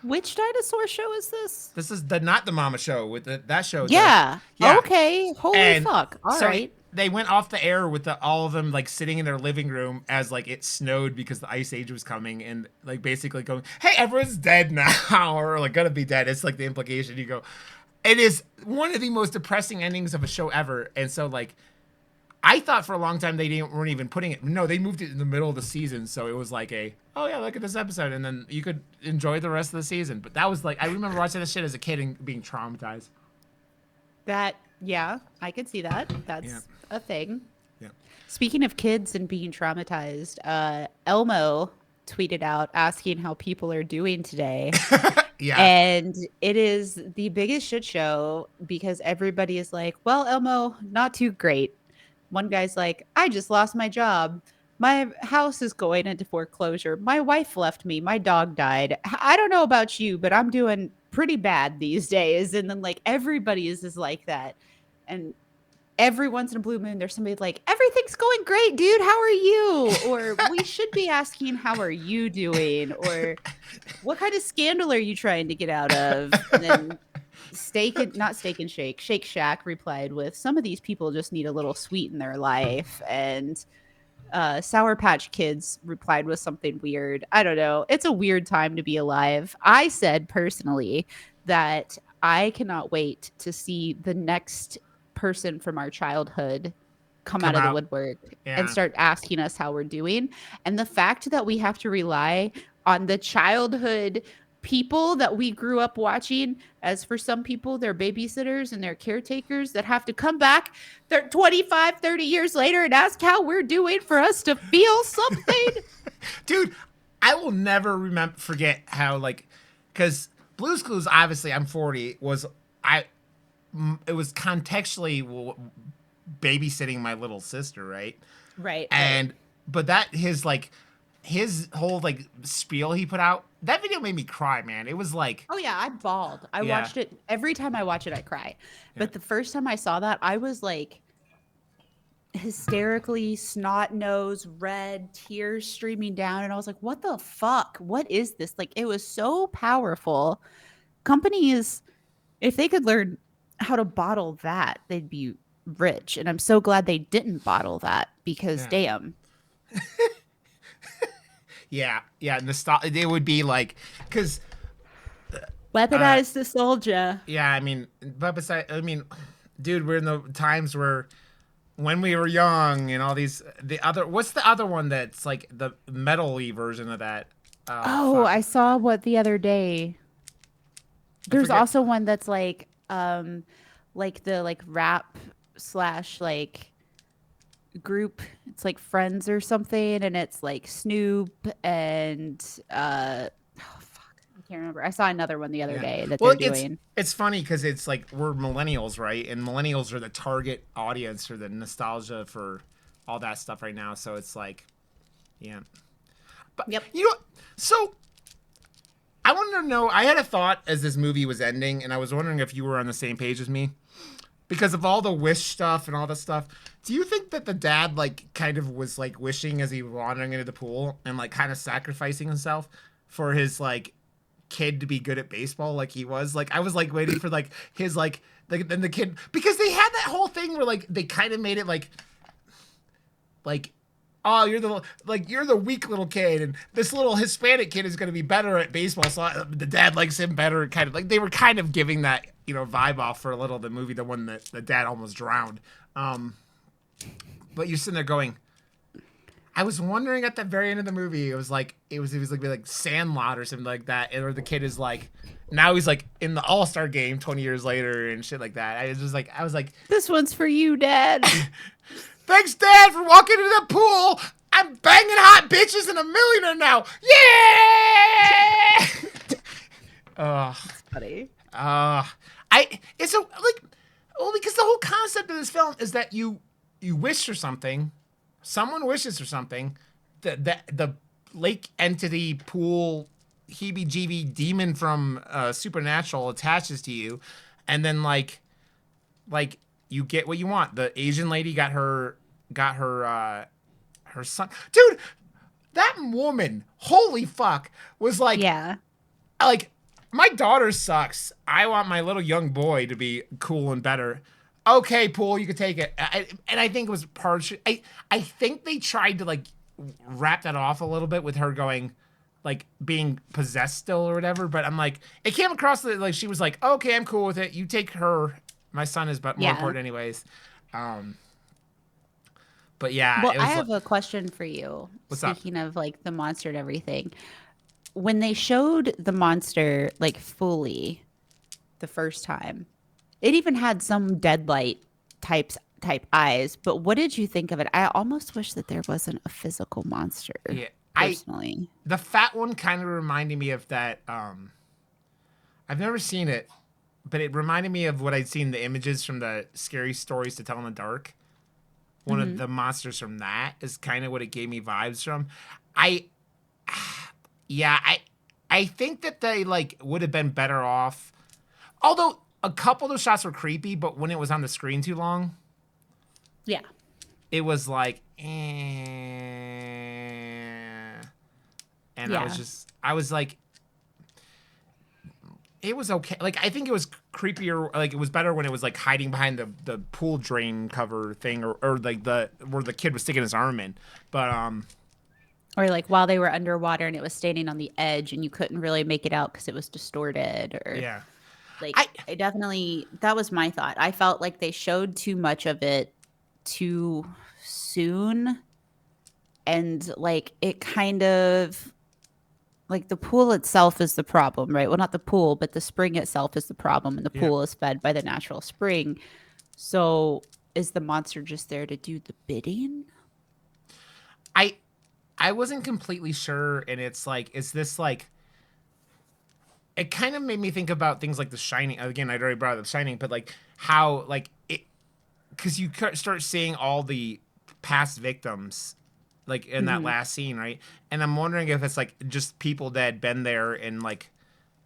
Which dinosaur show is this? This is not the Mama Show with that show. Yeah. Yeah. Okay. Holy And fuck. All so right. they went off the air with all of them like sitting in their living room as like it snowed because the ice age was coming, and like basically going, "Hey, everyone's dead now," or like gonna be dead. It's like the implication. You go, it is one of the most depressing endings of a show ever, and so like. I thought for a long time weren't even putting it. No, they moved it in the middle of the season, so it was like oh yeah, look at this episode, and then you could enjoy the rest of the season. But that was like I remember watching this shit as a kid and being traumatized. Yeah, I could see that. That's a thing. Yeah. Speaking of kids and being traumatized, Elmo tweeted out asking how people are doing today. Yeah. And it is the biggest shit show because everybody is like, well, Elmo, not too great. One guy's like, I just lost my job. My house is going into foreclosure. My wife left me. My dog died. I don't know about you, but I'm doing pretty bad these days. And then like everybody is like that. And every once in a blue moon, there's somebody like, everything's going great, dude. How are you? Or we should be asking, how are you doing? Or what kind of scandal are you trying to get out of? And then Shake Shack replied with, some of these people just need a little sweet in their life. And Sour Patch Kids replied with something weird. I don't know. It's a weird time to be alive. I said personally that I cannot wait to see the next person from our childhood come out of the woodwork and start asking us how we're doing. And the fact that we have to rely on the childhood people that we grew up watching, as for some people they're babysitters and they're caretakers that have to come back 25 30 years later and ask how we're doing for us to feel something. Dude, I will never forget how like, because Blue's Clues, obviously I'm 40, it was contextually babysitting my little sister, right? But that his whole like spiel he put out, that video made me cry, man. It was like, oh yeah, I bawled. I watched it. Every time I watch it, I cry. But the first time I saw that, I was like hysterically snot nose red, tears streaming down, and I was like, what the fuck? What is this? Like, it was so powerful. Companies, if they could learn how to bottle that, they'd be rich. And I'm so glad they didn't bottle that because damn. Yeah. It would be like, because weaponize the soldier. Yeah, I mean, but dude, we're in the times where when we were young and all these what's the other one that's like the metal-y version of that? I saw what the other day. There's also one that's like the rap / like group, it's like Friends or something, and it's like Snoop and I can't remember. I saw another one the other day that they're doing. It's funny because it's like we're millennials, right? And millennials are the target audience for the nostalgia for all that stuff right now. So it's like, but you know, so I wanted to know, I had a thought as this movie was ending, and I was wondering if you were on the same page as me. Because of all the wish stuff and all this stuff, do you think that the dad like kind of was like wishing as he was wandering into the pool and like kind of sacrificing himself for his like kid to be good at baseball like he was? Like I was like waiting for like his like then the kid, because they had that whole thing where like they kind of made it like oh, you're the weak little kid, and this little Hispanic kid is going to be better at baseball, so the dad likes him better. Kind of like they were kind of giving that, you know, vibe off for a little. The movie, the one that the dad almost drowned. But you're sitting there going, I was wondering at the very end of the movie, it was like Sandlot or something like that, or the kid is like, now he's like in the All-Star game 20 years later and shit like that. I was like, this one's for you, Dad. Thanks, Dad, for walking into the pool. I'm banging hot bitches and a millionaire now. Yeah. That's funny. Because the whole concept of this film is that you wish for something, someone wishes for something, the lake entity pool heebie-jeebie demon from Supernatural attaches to you, and then like you get what you want. The Asian lady got her son. Dude, that woman, holy fuck, was like, like My daughter sucks. I want my little young boy to be cool and better. Okay, Pool, you can take it. And I think it was partial. I think they tried to like wrap that off a little bit with her going, like being possessed still or whatever. But I'm like, it came across that like she was like, okay, I'm cool with it. You take her. My son is but more Yeah. important anyways. Um, but yeah, Well, it I was. have a question for you. What's up? Speaking of like the monster and everything, when they showed the monster like fully the first time, it even had some deadlight type eyes. But what did you think of it? I almost wish that there wasn't a physical monster, Yeah, personally. the fat one kind of reminded me of that. I've never seen it, but it reminded me of what I'd seen the images from the Scary Stories to Tell in the Dark. One of Hmm. the monsters from that is kind of what it gave me vibes from. I yeah, I think that they like would have been better off. Although a couple of those shots were creepy, but when it was on the screen too long, Yeah. it was like and Yeah. I was like it was okay. Like I think it was creepier. Like it was better when it was like hiding behind the pool drain cover thing, or like the where the kid was sticking his arm in. But Or like while they were underwater and it was standing on the edge and you couldn't really make it out because it was distorted, or yeah, like I I definitely, that was my thought. I felt like they showed too much of it too soon, and like it kind of, like the pool itself is the problem, right? Well, not the pool, but the spring itself is the problem, and the yeah pool is fed by the natural spring. So is the monster just there to do the bidding? I I wasn't completely sure, and it's like is this like it kind of made me think about things like The Shining. Again, I'd already brought up The Shining, but like how like it because you start seeing all the past victims like in that Hmm. last scene, right? And I'm wondering if it's like just people that had been there and like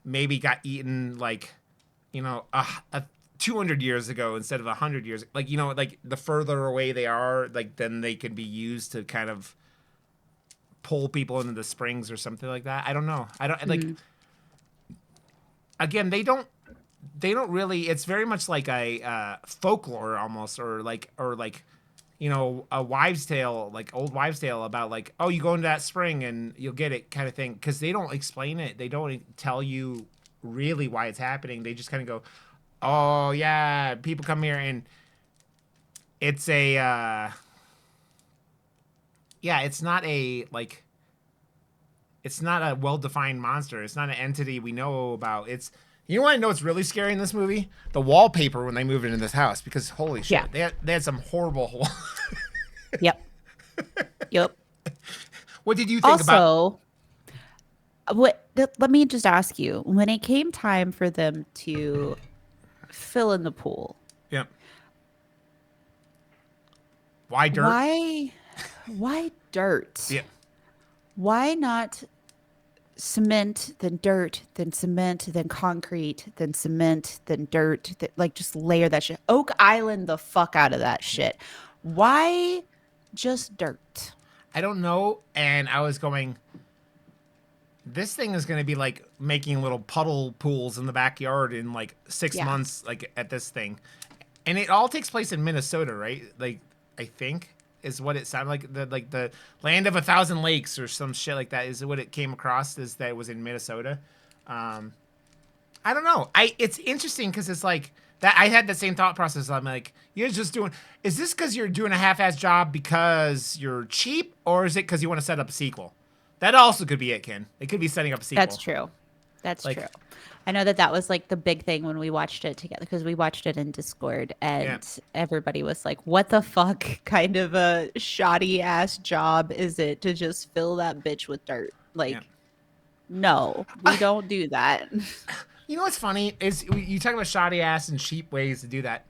maybe got eaten like a 200 years ago instead of 100 years, like like the further away they are, like then they can be used to kind of pull people into the springs or something like that. I don't know. I don't like Hmm. again they don't really, it's very much like a folklore almost, or like a wives tale, like old wives tale about like, oh, you go into that spring and you'll get it kind of thing, because they don't explain it, they don't tell you really why it's happening, they just kind of go, oh yeah, people come here and it's a yeah, it's not a like it's not a well-defined monster. It's not an entity we know about. It's you want to know what's really scary in this movie? The wallpaper when they moved into this house, because holy Yeah. shit, they had some horrible. Yep. Yep. What did you think about? Also, let me just ask you, when it came time for them to fill in the pool, Yeah, why dirt? why dirt? Yeah, Why not cement, then dirt, then cement, then concrete, then cement, then dirt, like just layer that shit. Oak Island the fuck out of that shit. Why just dirt? I don't know. And I was going, this thing is going to be like making little puddle pools in the backyard in like 6 Yeah. months, like at this thing. And it all takes place in Minnesota, right? Like, I think is what it sounded like. The land of 1,000 lakes or some shit like that is what it came across, is that it was in Minnesota. Um, I don't know. It's interesting because it's like that. I had the same thought process. I'm like, you're just doing. Is this because you're doing a half-ass job because you're cheap, or is it because you want to set up a sequel? That also could be it, Ken. It could be setting up a sequel. That's true. That's Like, true. I know that that was like the big thing when we watched it together, because we watched it in Discord yeah, and everybody was like, what the fuck kind of a shoddy ass job is it to just fill that bitch with dirt? yeah. Like, no, we don't do that. You know what's funny is you talk about shoddy ass and cheap ways to do that.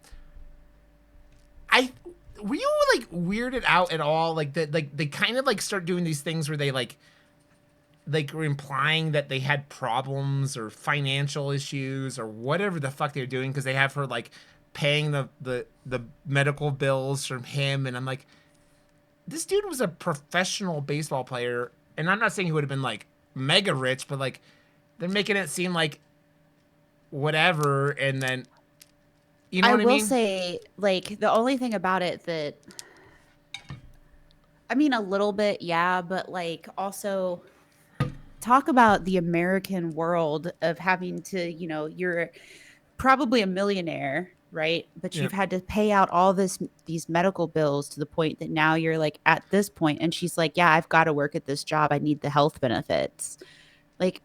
I were you like weirded out at all? Like that, like they kind of like start doing these things where they like were implying that they had problems or financial issues or whatever the fuck they're doing, because they have her like paying the medical bills from him, and I'm like, this dude was a professional baseball player, and I'm not saying he would have been like mega rich, but like they're making it seem like whatever, and then you know I what I will mean? say, like, the only thing about it that, I mean, a little bit, yeah, but like also talk about the American world of having to, you're probably a millionaire, right? But Yeah. you've had to pay out all these medical bills to the point that now you're like at this point, and she's like, "Yeah, I've got to work at this job. I need the health benefits." Like,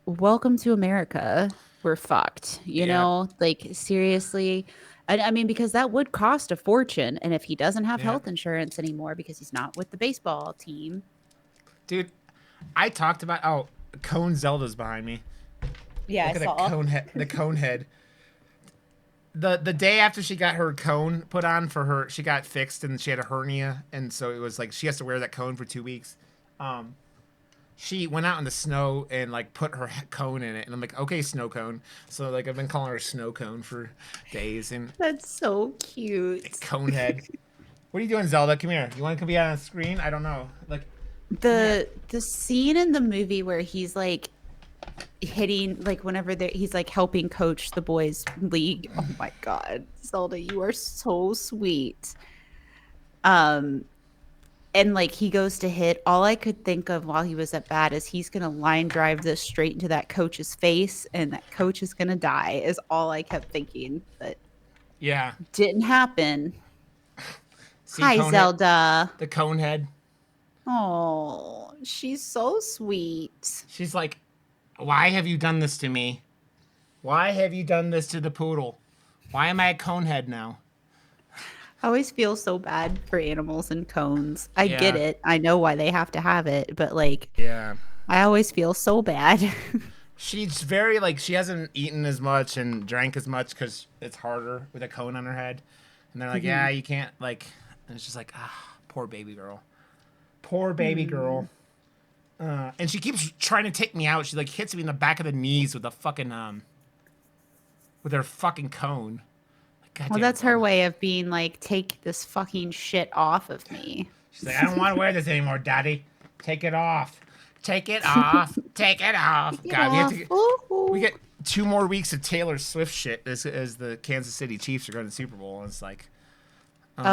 welcome to America. We're fucked, Yeah. Like, seriously. I mean, because that would cost a fortune. And if he doesn't have Yeah. health insurance anymore because he's not with the baseball team. Dude, I talked about Cone Zelda's behind me. Yeah, I Look at saw. the cone head. The day after she got her cone put on for her, she got fixed and she had a hernia, and so it was like she has to wear that cone for 2 weeks. Um, she went out in the snow and like put her cone in it, and I'm like, okay, snow cone. So like I've been calling her snow cone for days, and That's so cute. cone head. What are you doing, Zelda? Come here. You want to come be on the screen? I don't know. Like, come here. The scene in the movie where he's like hitting, like whenever he's like helping coach the boys league. Oh my god, Zelda, you are so sweet. Um and like he goes to hit, all I could think of while he was at bat is he's gonna line drive this straight into that coach's face and that coach is gonna die, is all I kept thinking, but Yeah. didn't happen. See, Hi, cone head. Zelda. The cone head. Oh, she's so sweet. She's like, why have you done this to me? Why have you done this to the poodle? Why am I a cone head now? I always feel so bad for animals and cones. I get Yeah. it. I know why they have to have it, but like Yeah. I always feel so bad. She's very like she hasn't eaten as much and drank as much because it's harder with a cone on her head. And they're like, yeah, Mhm. you can't like. And it's just like, poor baby girl, poor baby Mm. girl. And she keeps trying to take me out. She like hits me in the back of the knees with a fucking with her fucking cone. Like, Well, goddamn that's her dog. way of being like, take this fucking shit off of me. She's like, I don't want to wear this anymore, Daddy. Take it off. Take it off. Take it off. Get God, off. we Ooh. get 2 more weeks of Taylor Swift shit as the Kansas City Chiefs are going to the Super Bowl. And it's like, oh no.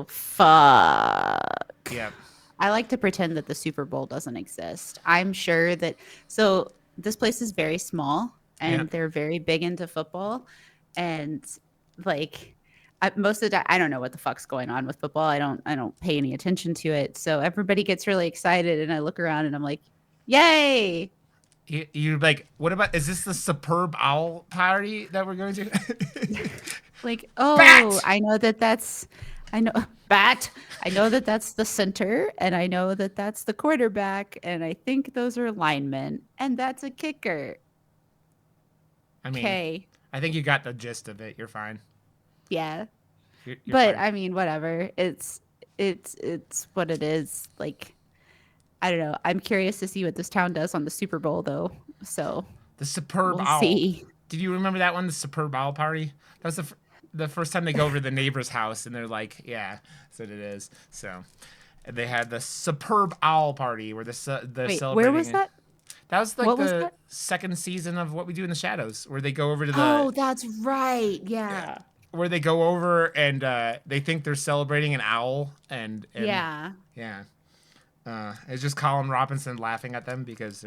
Oh, fuck. Yeah. I like to pretend that the Super Bowl doesn't exist. I'm sure that, so this place is very small Yeah. and they're very big into football. And like most of the time, I don't know what the fuck's going on with football. I don't pay any attention to it. So everybody gets really excited and I look around and I'm like, yay. You're like, what about, is this the Superb Owl party that we're going to? Like, oh, Bat! I know bat. I know that that's the center and I know that that's the quarterback and I think those are linemen and that's a kicker. I mean, Okay. I think you got the gist of it. You're fine. Yeah. You're But fine. I mean, whatever. It's what it is. Like, I don't know. I'm curious to see what this town does on the Super Bowl though. So The Superb we'll Owl. see. Did you remember that one, the Superb Owl party? That was the first time they go over to the neighbor's house, and they're like, "Yeah, that's what it is." So they had the Superb Owl party where they're Wait, celebrating. where was that? That was like What was the that? second season of What We Do in the Shadows, where they go over to Oh, the that's right. Yeah. where they go over and they think they're celebrating an owl, and Yeah. yeah. It's just Colin Robinson laughing at them because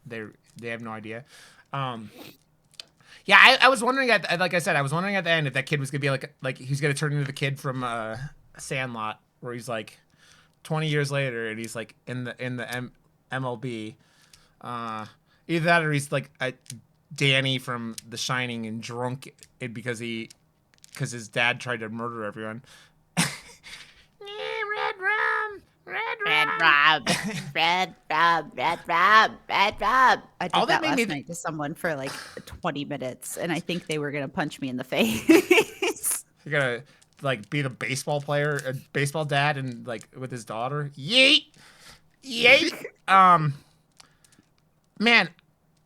they have no idea. Yeah, I was wondering like I said, I was wondering at the end if that kid was gonna be like he's gonna turn into the kid from Sandlot, where he's like 20 years later and he's like in the MLB. Either that or he's like Danny from The Shining and drunk because his dad tried to murder everyone. Red rum, red Red rum. Rob, Red Rob, Red Rob, Red Rob. I All did that that made last me night to someone for like 20 minutes, and I think they were gonna punch me in the face. You're gonna like be the baseball player, a baseball dad, and like with his daughter. Yeet, yeet. Man,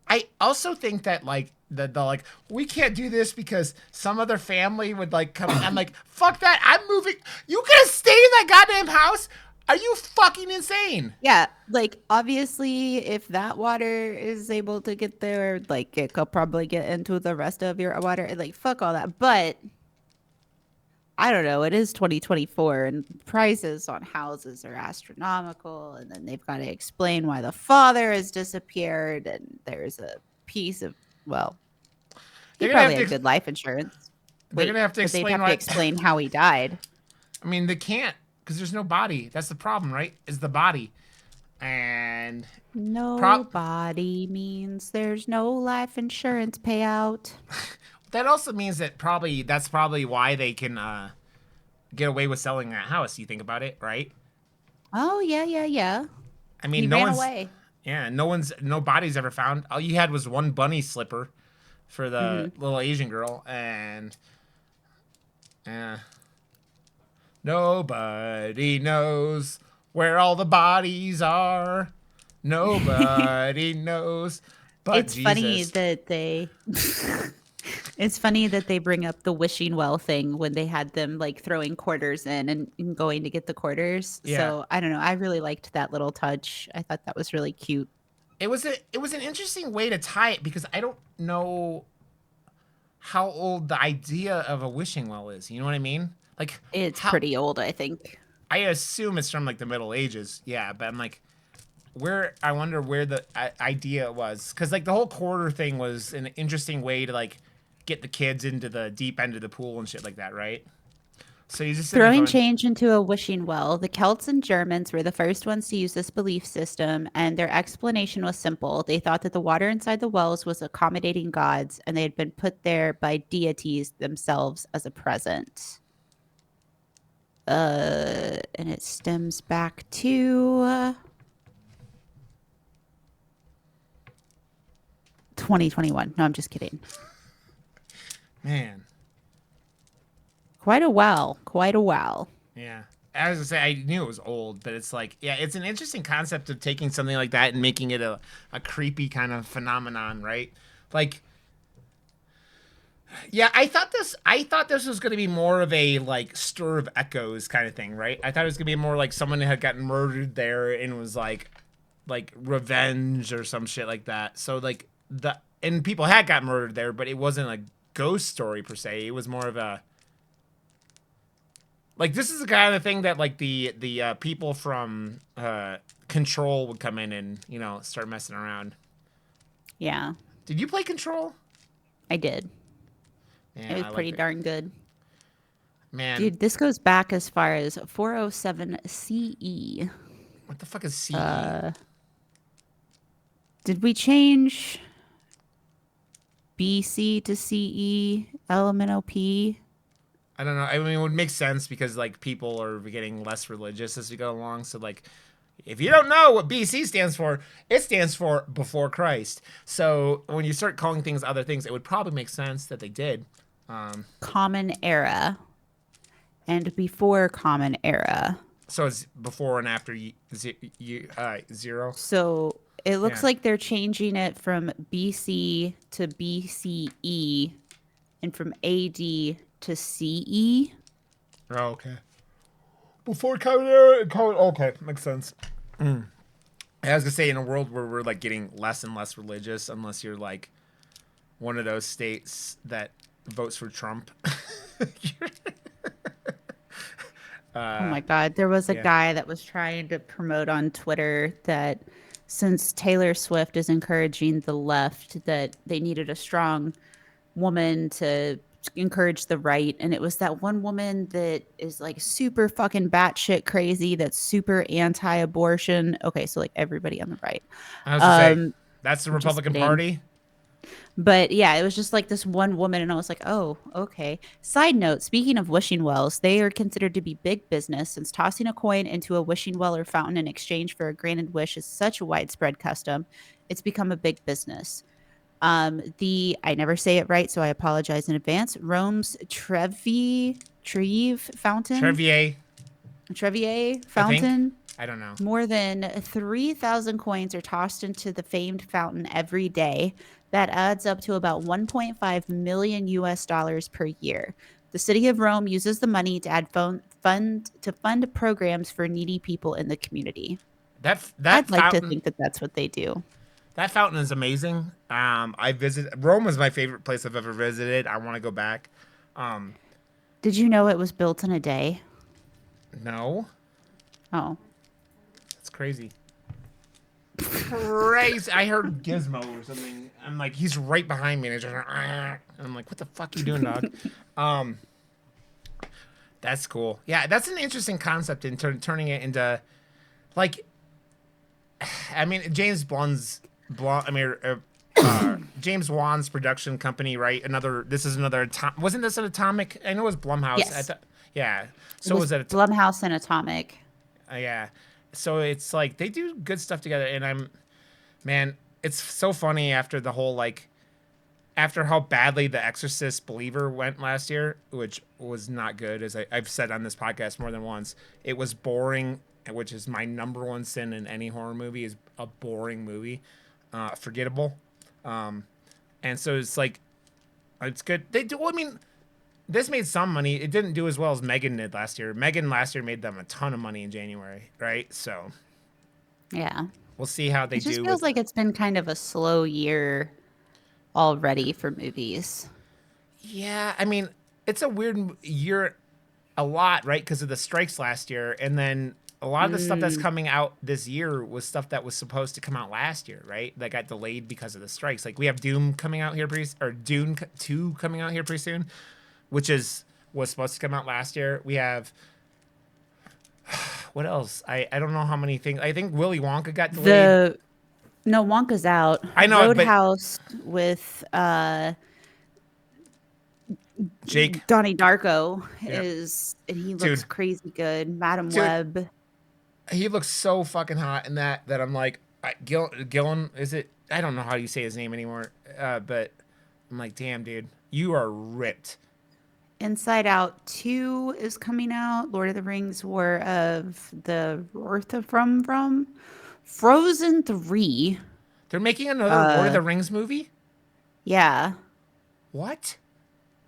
I also think that like that they're like we can't do this because some other family would like come. I'm like, fuck that. I'm moving. You could have stayed in that goddamn house. Are you fucking insane? Yeah, like obviously, if that water is able to get there, like it could probably get into the rest of your water. Like fuck all that. But I don't know. It is 2024, and prices on houses are astronomical. And then they've got to explain why the father has disappeared. And there's a piece of well, he They're gonna have probably to. had good life insurance. They're Wait, gonna have to but they'd explain have why. to explain how he died. I mean, they can't because there's no body. That's the problem, right? Is the body, and prop. Nobody means there's no life insurance payout. That also means that that's probably why they can get away with selling that house. You think about it, right? Oh yeah, yeah, yeah. I mean, He no ran one's. away. Yeah, no body's ever found. All you had was one bunny slipper for the Hmm. little Asian girl, and nobody knows where all the bodies are. Nobody knows but It's funny Jesus. that they it's funny that they bring up the wishing well thing when they had them like throwing quarters in and going to get the quarters. Yeah, So I don't know. I really liked that little touch. I thought that was really cute. it was an interesting way to tie it because I don't know how old the idea of a wishing well is. You know what I mean? Like It's how pretty old, I think. I assume it's from like the Middle Ages. Yeah, but I'm like, where I wonder where the idea was because like the whole quarter thing was an interesting way to like get the kids into the deep end of the pool and shit like that, right? So you just sit there Throwing going, change into a wishing well. The Celts and Germans were the first ones to use this belief system, and their explanation was simple. They thought that the water inside the wells was accommodating gods, and they had been put there by deities themselves as a present. And it stems back to 2021. No, I'm just kidding. man, Quite a while. Quite a while. yeah. I was gonna say I knew it was old, but it's like, yeah, it's an interesting concept of taking something like that and making it a creepy kind of phenomenon, right? Like, yeah, I thought this was gonna be more of a like stir of echoes kind of thing, right? I thought it was gonna be more like someone had gotten murdered there and was like revenge or some shit like that. So like and people had got murdered there, but it wasn't a ghost story per se. It was more of a like this is the kind of thing that like the people from Control would come in and start messing around. Yeah, Did you play Control? I did. It Yeah, was I pretty liked it. darn good. Man, Dude, this goes back as far as 407 CE. what the fuck is CE? Uh, did we change BC to CE, LMNOP? I don't know. I mean, it would make sense because like people are getting less religious as we go along. So like, if you don't know what BC stands for, it stands for before Christ. So when you start calling things other things, it would probably make sense that they did. Common Era and before Common Era. So it's before and after zero. So it looks Yeah. like they're changing it from BC to BCE and from AD to CE. Oh, okay. Before common era and common. Okay, makes sense. I was gonna say in a world where we're like getting less and less religious, unless you're like one of those states that votes for Trump. Oh my God. There was a yeah. guy that was trying to promote on Twitter that since Taylor Swift is encouraging the left, that they needed a strong woman to encourage the right. And it was that one woman that is like super fucking batshit crazy, that's super anti abortion. Okay. So like everybody on the right. I was gonna say Um, that's the just Republican kidding. Party. But yeah, it was just like this one woman, and I was like, oh, okay. Side note, speaking of wishing wells, they are considered to be big business since tossing a coin into a wishing well or fountain in exchange for a granted wish is such a widespread custom. It's become a big business. I never say it right, so I apologize in advance. Rome's Treve fountain, Trevier, Trevier I think. fountain. I don't know. More than 3,000 coins are tossed into the famed fountain every day. That adds up to about 1.5 million US dollars per year. The city of Rome uses the money to add fund programs for needy people in the community. That I'd like to fountain think that that's what they do. that fountain is amazing. I visited Rome was my favorite place I've ever visited. I want to go back. Um, Did you know it was built in a day? no, Oh, that's crazy. Crazy. I heard Gizmo or something. I'm like, he's right behind me, and, and I'm like, what the fuck you doing, dog? Um, that's cool. Yeah, that's an interesting concept in turning it into like, I mean, James Wan's production company, right? This is another. Wasn't this an Atomic? I know it was Blumhouse. yes. Yeah. It So was was that? Blumhouse and Atomic. Yeah. So it's like they do good stuff together, and man, it's so funny after the whole like after how badly The Exorcist Believer went last year, which was not good, as I've said on this podcast more than once. It was boring, which is my number one sin in any horror movie is a boring movie, forgettable. Um, and so it's like, it's good. They do. I mean, this made some money. It didn't do as well as Megan did last year. Megan last year made them a ton of money in January, right? So Yeah. we'll see how they It just do feels with. like it's been kind of a slow year already for movies. Yeah, I mean, it's a weird year, a lot, right? Because of the strikes last year, and then a lot of the stuff that's Mm, coming out this year was stuff that was supposed to come out last year, right? That got delayed because of the strikes. Like we have Doom coming out here or Dune 2 coming out here pretty soon, which was supposed to come out last year. We have what else? I don't know how many things. I think Willy Wonka got delayed. the no Wonka's out. I know, but Roadhouse with Jake, Donnie Darko yeah, is, and he looks dude, crazy good. Madam dude, Web. he looks so fucking hot in that I'm like, Gillen, is it? I don't know how you say his name anymore, but I'm like, damn, dude, you are ripped. Inside Out 2 is coming out. Lord of the Rings, War of the Rortha from Frozen 3. They're making another Lord of Uh, the Rings movie. yeah. What?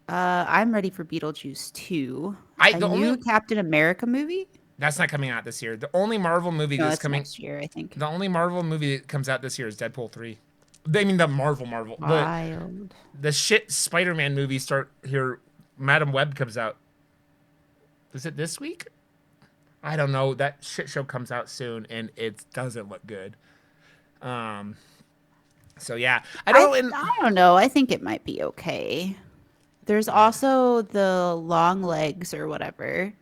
I'm ready for Beetlejuice 2. I A the new only Captain America movie? That's not coming out this year. The only Marvel movie No, that's it's coming, next year, I think. the only Marvel movie that comes out this year is Deadpool 3. I mean the Marvel. Wild. The shit Spider-Man movies start here. Madam Web comes out. Is it this week? I don't know. That shit show comes out soon, and it doesn't look good. Um. So yeah, I don't know. I don't know. I think it might be okay. There's also the Long Legs or whatever.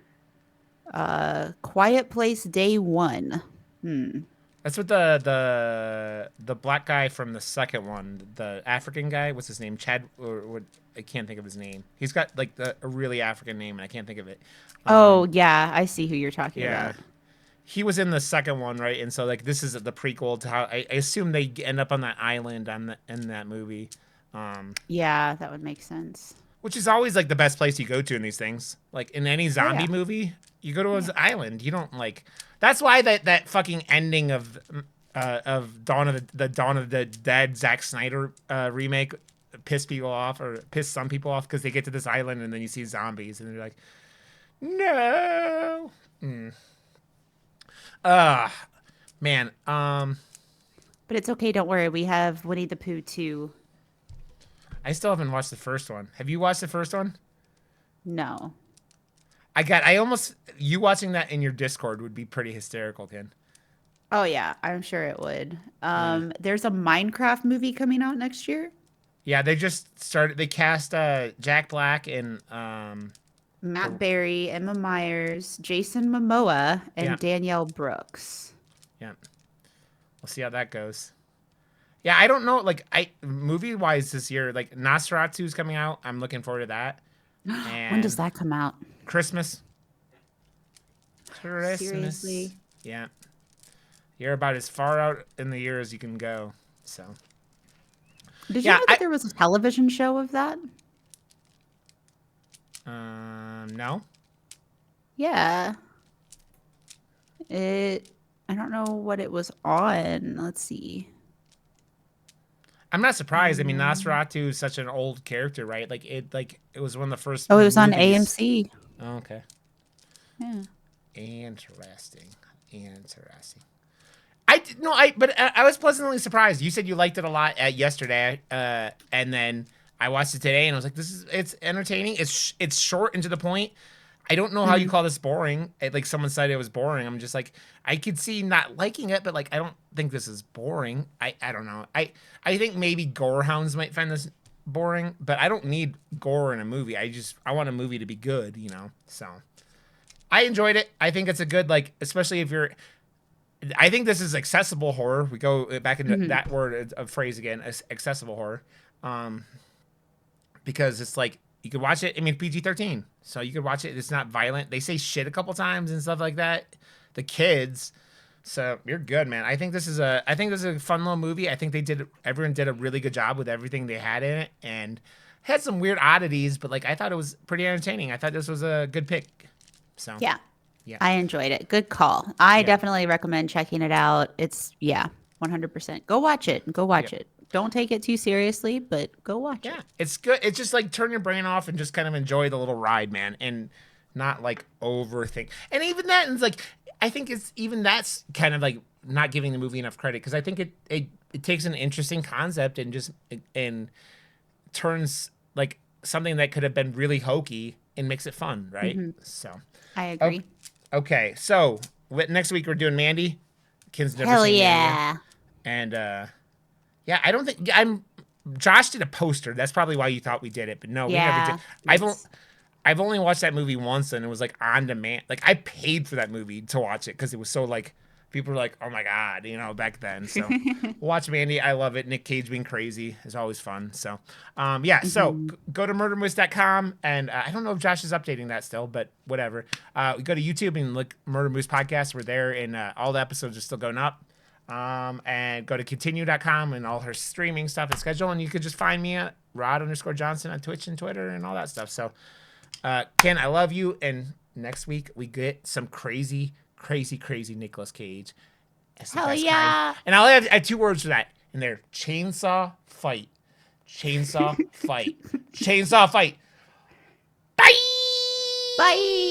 Quiet Place Day 1. Hmm. That's what the black guy from the second one, the African guy. What's his name? Chad or what? I can't think of his name. He's got like a really African name, and I can't think of it. Oh, yeah, I see who you're talking Yeah, about. he was in the second one, right? And so like this is the prequel to how I assume they end up on that island in that movie, Yeah, that would make sense. which is always like the best place you go to in these things. Like in any Oh, zombie yeah. movie, you go to an Yeah. island. You don't like. That's why that fucking ending of Dawn of the Dead Zack Snyder remake pissed people off or pissed some people off because they get to this island and then you see zombies and they're like, no. Uh man. But it's okay, don't worry. We have Winnie the Pooh 2. I still haven't watched the first one. Have you watched the first one? No. I almost you watching that in your Discord would be pretty hysterical, Ken. Oh yeah, I'm sure it would. Yeah. There's a Minecraft movie coming out next year. Yeah, they just started they cast Jack Black and Matt Berry, Emma Myers, Jason Momoa, yeah, and Danielle Brooks. yeah. We'll see how that goes. Yeah, I don't know. Like, movie wise this year, like Nosferatu's coming out. I'm looking forward to that. When does And that come out? Christmas. Seriously? Yeah, you're about as far out in the year as you can go. So Did you yeah, know that there was a television show of that? no. Yeah. I don't know what it was on. Let's see. I'm not surprised. I mean, Mm. Nosferatu is such an old character, right? Like it was one of the first Oh, it was on movies. AMC. Oh, okay. Yeah. Interesting. Interesting. But I was pleasantly surprised. You said you liked it a lot yesterday, and then I watched it today, and I was like, it's entertaining. It's short and to the point. I don't know how you Mhm. call this boring. Like someone said it was boring. I'm just like, I could see not liking it, but like I don't think this is boring. I don't know. I think maybe gore hounds might find this boring, but I don't need gore in a movie. I want a movie to be good, you know. So I enjoyed it. I think it's a good like, especially if you're. I think this is accessible horror. We go back into Mhm. that word of phrase again, accessible horror, um, because it's like you could watch it. I mean, PG-13, so you could watch it. It's not violent. They say shit a couple times and stuff like that. The kids, so you're good, man. I think this is a fun little movie. I think everyone did a really good job with everything they had in it, and had some weird oddities, but like I thought it was pretty entertaining. I thought this was a good pick. So Yeah. yeah, I enjoyed it. Good call. I yeah, definitely recommend checking it out. It's, yeah, 100%. Go watch it. Go yeah. watch it. Don't take it too seriously, but go watch Yeah, it. it's good. It's just like turn your brain off and just kind of enjoy the little ride, man, and not like overthink. And even that, and it's like I think it's even that's kind of like not giving the movie enough credit because I think it takes an interesting concept and just and turns like something that could have been really hokey and makes it fun, right? Hmm. So I okay, agree. okay. So next week we're doing Mandy. Kim's never Hell seen Mandy yet, yeah. and yeah, I don't think I'm. Josh did a poster. That's probably why you thought we did it, but no, we never did. Yeah. I've on- Yes. I've only watched that movie once, and it was like on demand. Like I paid for that movie to watch it because it was so like people were like, "Oh my god," you know, back then. So watch Mandy. I love it. Nick Cage being crazy is always fun. So yeah. So Hmm. go to murdermoose.com, and I don't know if Josh is updating that still, but whatever. We go to YouTube and look Murder Moose podcast. We're there, and all the episodes are still going up. And go to continue.com and all her streaming stuff and schedule. And you could just find me at Rod_Johnson on Twitch and Twitter and all that stuff. So, Ken, I love you. And next week we get some crazy, crazy, crazy Nicolas Cage. It's the Hell best kind. yeah. And I have 2 words for that. And they're chainsaw fight. Chainsaw fight. Chainsaw fight. Bye. Bye.